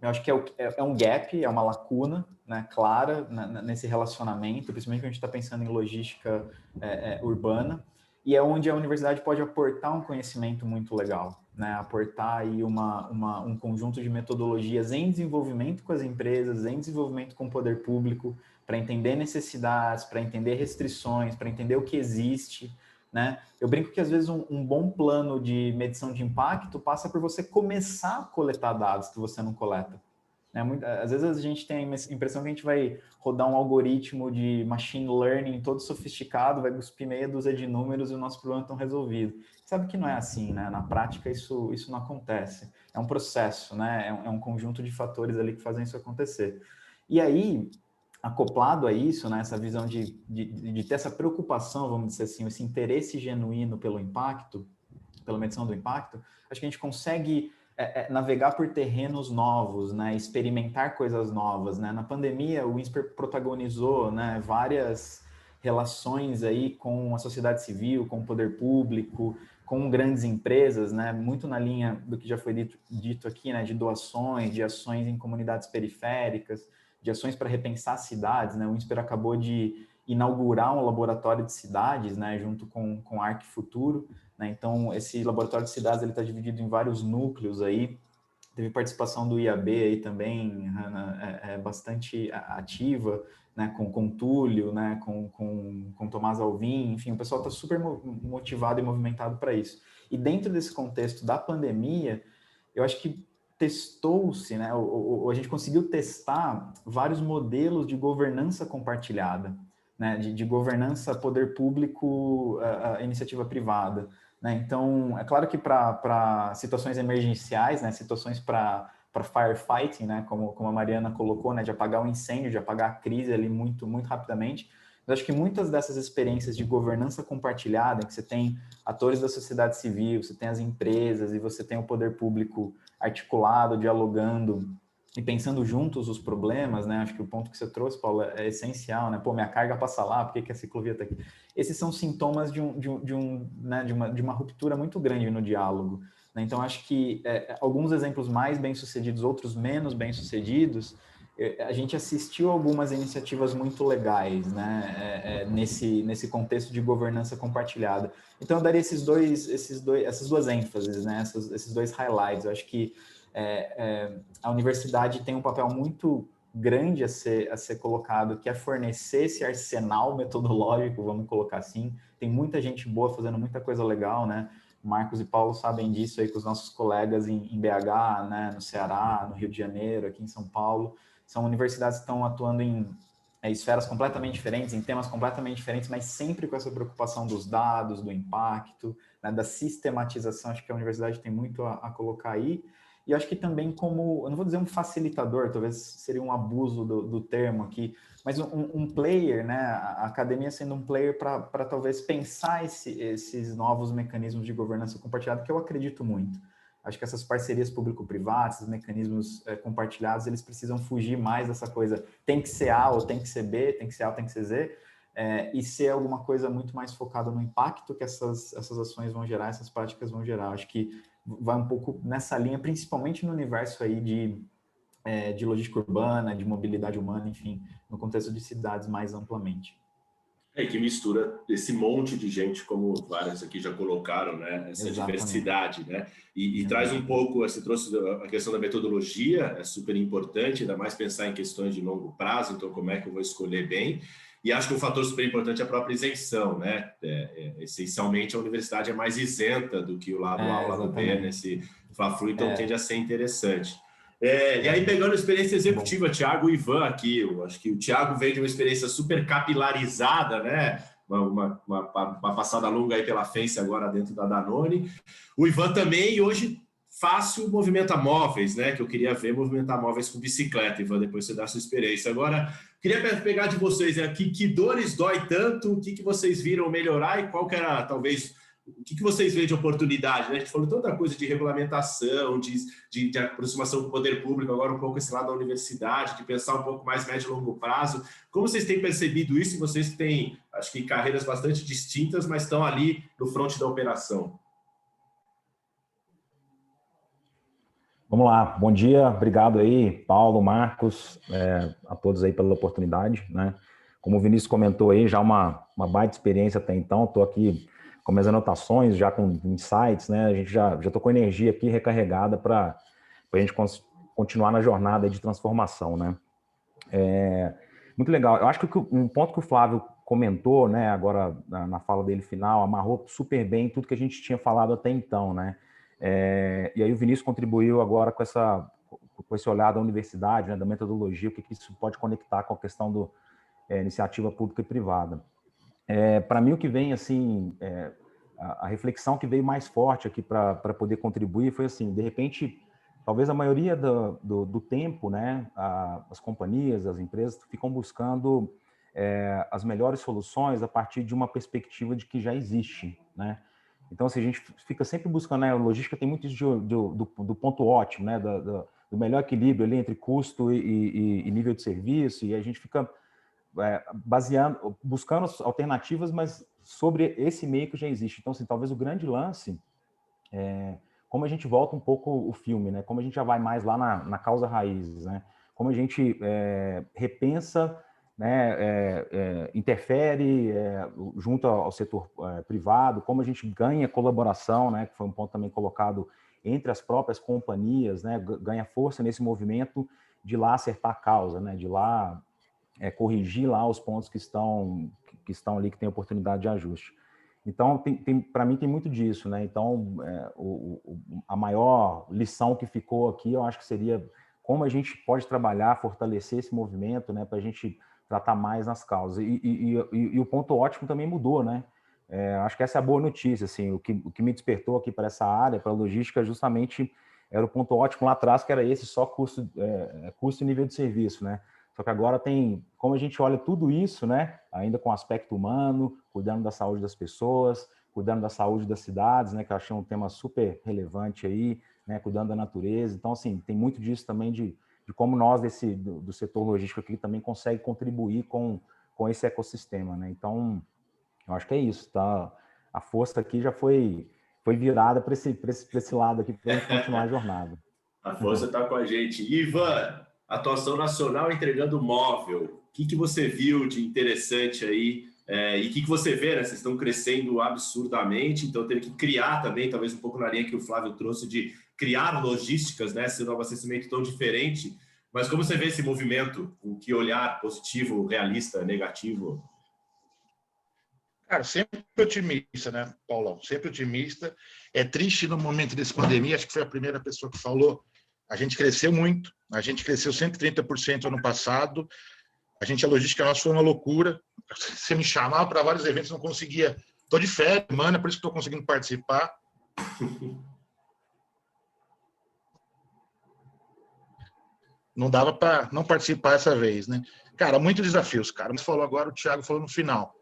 eu acho que é um gap, é uma lacuna, né, clara nesse relacionamento, principalmente quando a gente está pensando em logística urbana, e é onde a universidade pode aportar um conhecimento muito legal, né? Aportar aí um conjunto de metodologias em desenvolvimento com as empresas, em desenvolvimento com o poder público, para entender necessidades, para entender restrições, para entender o que existe, né? Eu brinco que às vezes um bom plano de medição de impacto passa por você começar a coletar dados que você não coleta. Às vezes a gente tem a impressão que a gente vai rodar um algoritmo de machine learning todo sofisticado, vai cuspir meia dúzia de números e o nosso problema estão resolvido. Sabe que não é assim, né? Na prática isso não acontece. É um processo, né? É um conjunto de fatores ali que fazem isso acontecer. E aí, acoplado a isso, né? Essa visão de ter essa preocupação, vamos dizer assim, esse interesse genuíno pelo impacto, pela medição do impacto, acho que a gente consegue navegar por terrenos novos, né, experimentar coisas novas, né? Na pandemia, o INSPER protagonizou, né, várias relações aí com a sociedade civil, com o poder público, com grandes empresas, né, muito na linha do que já foi dito aqui, né, de doações, de ações em comunidades periféricas, de ações para repensar cidades, né? O INSPER acabou de inaugurar um laboratório de cidades, né, junto com a Arc Futuro, né? Então, esse laboratório de cidades está dividido em vários núcleos aí. Teve participação do IAB aí também, bastante ativa, né? Com Túlio, né? com Tomás Alvim, enfim, o pessoal está super motivado e movimentado para isso. E dentro desse contexto da pandemia, eu acho que testou-se, né? A gente conseguiu testar vários modelos de governança compartilhada, né? De governança poder público, iniciativa privada. Né? Então, é claro que para situações emergenciais, né, situações para firefighting, né, como a Mariana colocou, né, de apagar um incêndio, de apagar a crise ali muito, muito rapidamente, eu acho que muitas dessas experiências de governança compartilhada, em que você tem atores da sociedade civil, você tem as empresas e você tem o poder público articulado, dialogando e pensando juntos os problemas, né? Acho que o ponto que você trouxe, Paulo, é essencial, né? Pô, minha carga passa lá, por que a ciclovia está aqui? Esses são sintomas de uma ruptura muito grande no diálogo, né? Então, acho que alguns exemplos mais bem-sucedidos, outros menos bem-sucedidos, a gente assistiu algumas iniciativas muito legais, né? Nesse contexto de governança compartilhada. Então, eu daria essas duas ênfases, né? Esses dois highlights. Eu acho que a universidade tem um papel muito grande a ser colocado, que é fornecer esse arsenal metodológico, vamos colocar assim. Tem muita gente boa fazendo muita coisa legal, né? Marcos e Paulo sabem disso aí com os nossos colegas em BH, né? No Ceará, no Rio de Janeiro, aqui em São Paulo. São universidades que estão atuando em esferas completamente diferentes, em temas completamente diferentes, mas sempre com essa preocupação dos dados, do impacto, né? Da sistematização. Acho que a universidade tem muito a colocar aí. E acho que também como, eu não vou dizer um facilitador, talvez seria um abuso do termo aqui, mas um player, né? A academia sendo um player para talvez pensar esses novos mecanismos de governança compartilhada, que eu acredito muito. Acho que essas parcerias público-privadas, esses mecanismos compartilhados, eles precisam fugir mais dessa coisa, tem que ser A ou tem que ser B, tem que ser A ou tem que ser Z, e ser alguma coisa muito mais focada no impacto que essas ações vão gerar, essas práticas vão gerar. Acho que vai um pouco nessa linha, principalmente no universo aí de logística urbana, de mobilidade humana, enfim, no contexto de cidades mais amplamente. É, que mistura esse monte de gente, como vários aqui já colocaram, né? Essa diversidade, né? E traz um pouco, você trouxe a questão da metodologia, é super importante, ainda mais pensar em questões de longo prazo, então como é que eu vou escolher bem? E acho que um fator super importante é a própria isenção, né? Essencialmente, a universidade é mais isenta do que o lado A, o lado B, nesse Fla-Flu, então tende a ser interessante. E aí, pegando a experiência executiva, Thiago e Ivan aqui, eu acho que o Thiago veio de uma experiência super capilarizada, né? Uma passada longa aí pela FENSE agora dentro da Danone. O Ivan também, e hoje fácil movimenta móveis, né? Que eu queria ver movimentar móveis com bicicleta, Ivan, depois você dá a sua experiência. Agora, queria pegar de vocês, né? Que dores dói tanto, o que vocês viram melhorar e qual que era, talvez... O que vocês veem de oportunidade? Né? A gente falou tanta coisa de regulamentação, de aproximação com o poder público, agora um pouco esse lado da universidade, de pensar um pouco mais médio e longo prazo. Como vocês têm percebido isso? E vocês que têm, acho que, carreiras bastante distintas, mas estão ali no fronte da operação. Vamos lá, bom dia, obrigado aí, Paulo, Marcos, a todos aí pela oportunidade, né? Como o Vinícius comentou aí, já uma baita experiência até então, estou aqui com minhas anotações, já com insights, né? A gente já estou com energia aqui recarregada para a gente continuar na jornada de transformação, né? Muito legal. Eu acho que um ponto que o Flávio comentou, né, agora na fala dele final, amarrou super bem tudo que a gente tinha falado até então, né? E aí o Vinícius contribuiu agora com esse olhar da universidade, né, da metodologia, o que isso pode conectar com a questão do iniciativa pública e privada. Para mim, o que vem, assim, a reflexão que veio mais forte aqui para poder contribuir foi assim, de repente, talvez a maioria do tempo, né, as companhias, as empresas ficam buscando as melhores soluções a partir de uma perspectiva de que já existe, né? Então, assim, a gente fica sempre buscando, né, a logística tem muito isso do ponto ótimo, né, do melhor equilíbrio ali entre custo e nível de serviço, e a gente fica buscando alternativas, mas sobre esse meio que já existe. Então, assim, talvez o grande lance como a gente volta um pouco o filme, né? Como a gente já vai mais lá na causa raiz, né? Como a gente repensa, né? Interfere junto ao setor privado, como a gente ganha colaboração, né? Que foi um ponto também colocado entre as próprias companhias, né? Ganha força nesse movimento de lá acertar a causa, né? De lá corrigir lá os pontos que estão ali, que tem oportunidade de ajuste. Então, para mim, tem muito disso, né? Então, a maior lição que ficou aqui, eu acho que seria como a gente pode trabalhar, fortalecer esse movimento, né? Para a gente tratar mais nas causas. E o ponto ótimo também mudou, né? Acho que essa é a boa notícia, assim, o que me despertou aqui para essa área, para a logística, justamente era o ponto ótimo lá atrás, que era esse só custo e nível de serviço, né? Só que agora tem, como a gente olha tudo isso, né, ainda com o aspecto humano, cuidando da saúde das pessoas, cuidando da saúde das cidades, né, que eu achei um tema super relevante aí, né, cuidando da natureza. Então, assim, tem muito disso também de como nós do setor logístico aqui também consegue contribuir com esse ecossistema, né? Então, eu acho que é isso, tá? A força aqui já foi virada para esse lado aqui, para a gente continuar a jornada. A força está com a gente. Ivan, atuação nacional entregando móvel. O que você viu de interessante aí? E o que você vê, né? Vocês estão crescendo absurdamente, então teve que criar também, talvez um pouco na linha que o Flávio trouxe, de criar logísticas, né? Esse novo abastecimento tão diferente. Mas como você vê esse movimento? Com que olhar positivo, realista, negativo? Cara, sempre otimista, né, Paulão? Sempre otimista. É triste no momento dessa pandemia, acho que foi a primeira pessoa que falou. A gente cresceu muito, a gente cresceu 130% ano passado. A logística nossa foi uma loucura. Você me chamava para vários eventos, não conseguia. Estou de férias, mano, por isso que estou conseguindo participar. Não dava para não participar essa vez, né? Cara, muitos desafios, cara. Você falou agora, o Thiago falou no final.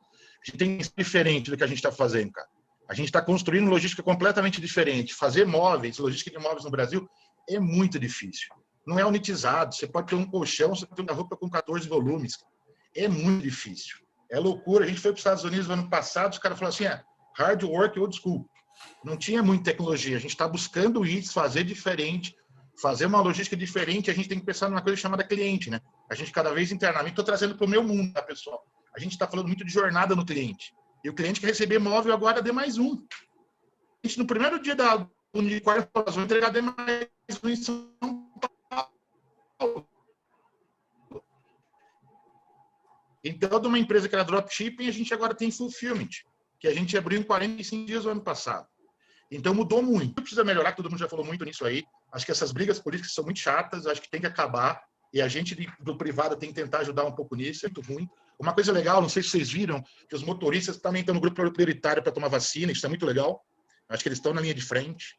A gente tem que ser diferente do que a gente está fazendo, cara. A gente está construindo logística completamente diferente. Fazer móveis, logística de móveis no Brasil, é muito difícil. Não é unitizado. Você pode ter um colchão, você pode ter uma roupa com 14 volumes. É muito difícil. É loucura. A gente foi para os Estados Unidos no ano passado, os caras falaram assim, hard work, old school. Não tinha muita tecnologia. A gente está buscando isso, fazer diferente, fazer uma logística diferente. A gente tem que pensar numa coisa chamada cliente, né? A gente cada vez internamente, estou trazendo para o meu mundo, tá, pessoal? A gente está falando muito de jornada no cliente. E o cliente quer receber móvel agora D+1. A gente, no primeiro dia da Unicórnio, nós vamos entregar D+1 em São Paulo. Então, de uma empresa que era dropshipping, a gente agora tem fulfillment, que a gente abriu em 45 dias no ano passado. Então, mudou muito. Precisa melhorar, todo mundo já falou muito nisso aí. Acho que essas brigas políticas são muito chatas, acho que tem que acabar. E a gente do privado tem que tentar ajudar um pouco nisso, é muito ruim. Uma coisa legal, não sei se vocês viram, que os motoristas também estão no grupo prioritário para tomar vacina, isso é muito legal. Acho que eles estão na linha de frente.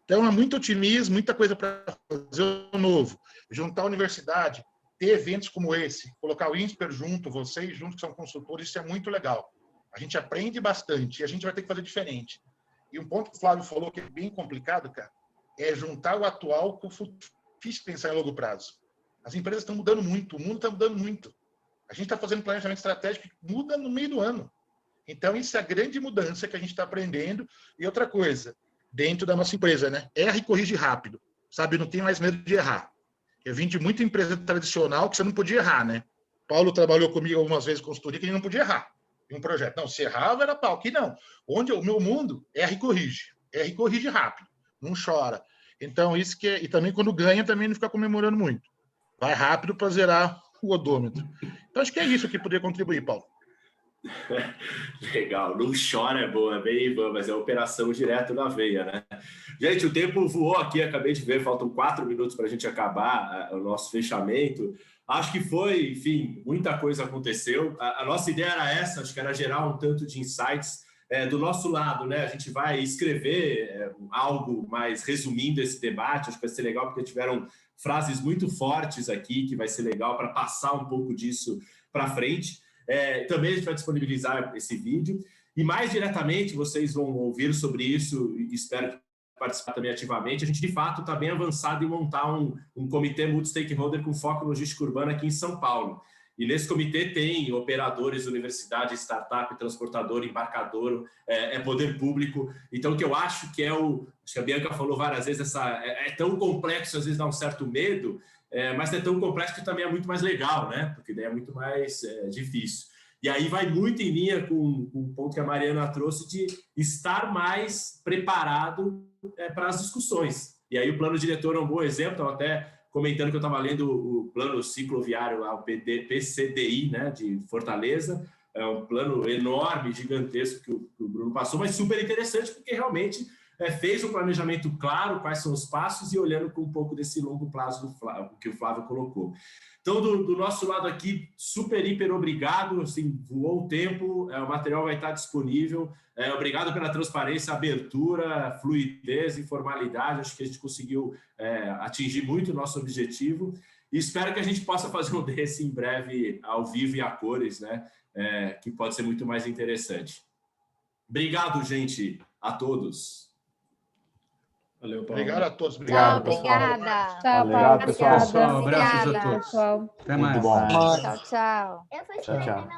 Então, é muito otimismo, muita coisa para fazer novo. Juntar a universidade, ter eventos como esse, colocar o INSPER junto, vocês juntos que são consultores, isso é muito legal. A gente aprende bastante e a gente vai ter que fazer diferente. E um ponto que o Flávio falou que é bem complicado, cara, é juntar o atual com o futuro. Difícil pensar em longo prazo. As empresas estão mudando muito, o mundo está mudando muito. A gente está fazendo planejamento estratégico que muda no meio do ano. Então, isso é a grande mudança que a gente está aprendendo. E outra coisa, dentro da nossa empresa, né? Erra e corrige rápido. Sabe, não tem mais medo de errar. Eu vim de muita empresa tradicional que você não podia errar, né? Paulo trabalhou comigo algumas vezes em consultoria que ele não podia errar em um projeto. Não, se errava era pau. Aqui não. Onde o meu mundo, erra e corrige. Erra e corrige rápido. Não chora. Então, isso que é... E também quando ganha, também não fica comemorando muito. Vai rápido para zerar o odômetro. Então, acho que é isso que poderia contribuir, Paulo. Legal, não chora é boa, é bem boa, mas é operação direto na veia, né? Gente, o tempo voou aqui, acabei de ver, faltam 4 minutos para a gente acabar o nosso fechamento. Acho que foi, enfim, muita coisa aconteceu. A nossa ideia era essa, acho que era gerar um tanto de insights do nosso lado, né? A gente vai escrever algo mais resumindo esse debate, acho que vai ser legal porque tiveram frases muito fortes aqui, que vai ser legal para passar um pouco disso para frente. Também a gente vai disponibilizar esse vídeo e mais diretamente vocês vão ouvir sobre isso e espero participar também ativamente. A gente de fato está bem avançado em montar um comitê multi-stakeholder com foco em logística urbana aqui em São Paulo. E nesse comitê tem operadores, universidade, startup, transportador, embarcador, poder público. Então, o que eu acho que acho que a Bianca falou várias vezes, é tão complexo, às vezes dá um certo medo, mas é tão complexo que também é muito mais legal, né? Porque daí é muito mais difícil. E aí vai muito em linha com o ponto que a Mariana trouxe de estar mais preparado para as discussões. E aí o plano diretor é um bom exemplo, estava até comentando que eu estava lendo o plano cicloviário lá, o PCDI, né, de Fortaleza. É um plano enorme, gigantesco que o Bruno passou, mas super interessante porque realmente fez um planejamento claro, quais são os passos e olhando com um pouco desse longo prazo que o Flávio colocou. Então, do nosso lado aqui, super, hiper obrigado, assim, voou o tempo, o material vai estar disponível. Obrigado pela transparência, abertura, fluidez, informalidade, acho que a gente conseguiu atingir muito o nosso objetivo e espero que a gente possa fazer um desse em breve ao vivo e a cores, né? Que pode ser muito mais interessante. Obrigado, gente, a todos. Valeu, Paulo. Obrigado a todos. Obrigada. Tchau, Paulo. Pessoal. Obrigada. Abraços a todos. Pessoal. Até mais. Muito bom. Tchau, tchau. Tchau, tchau.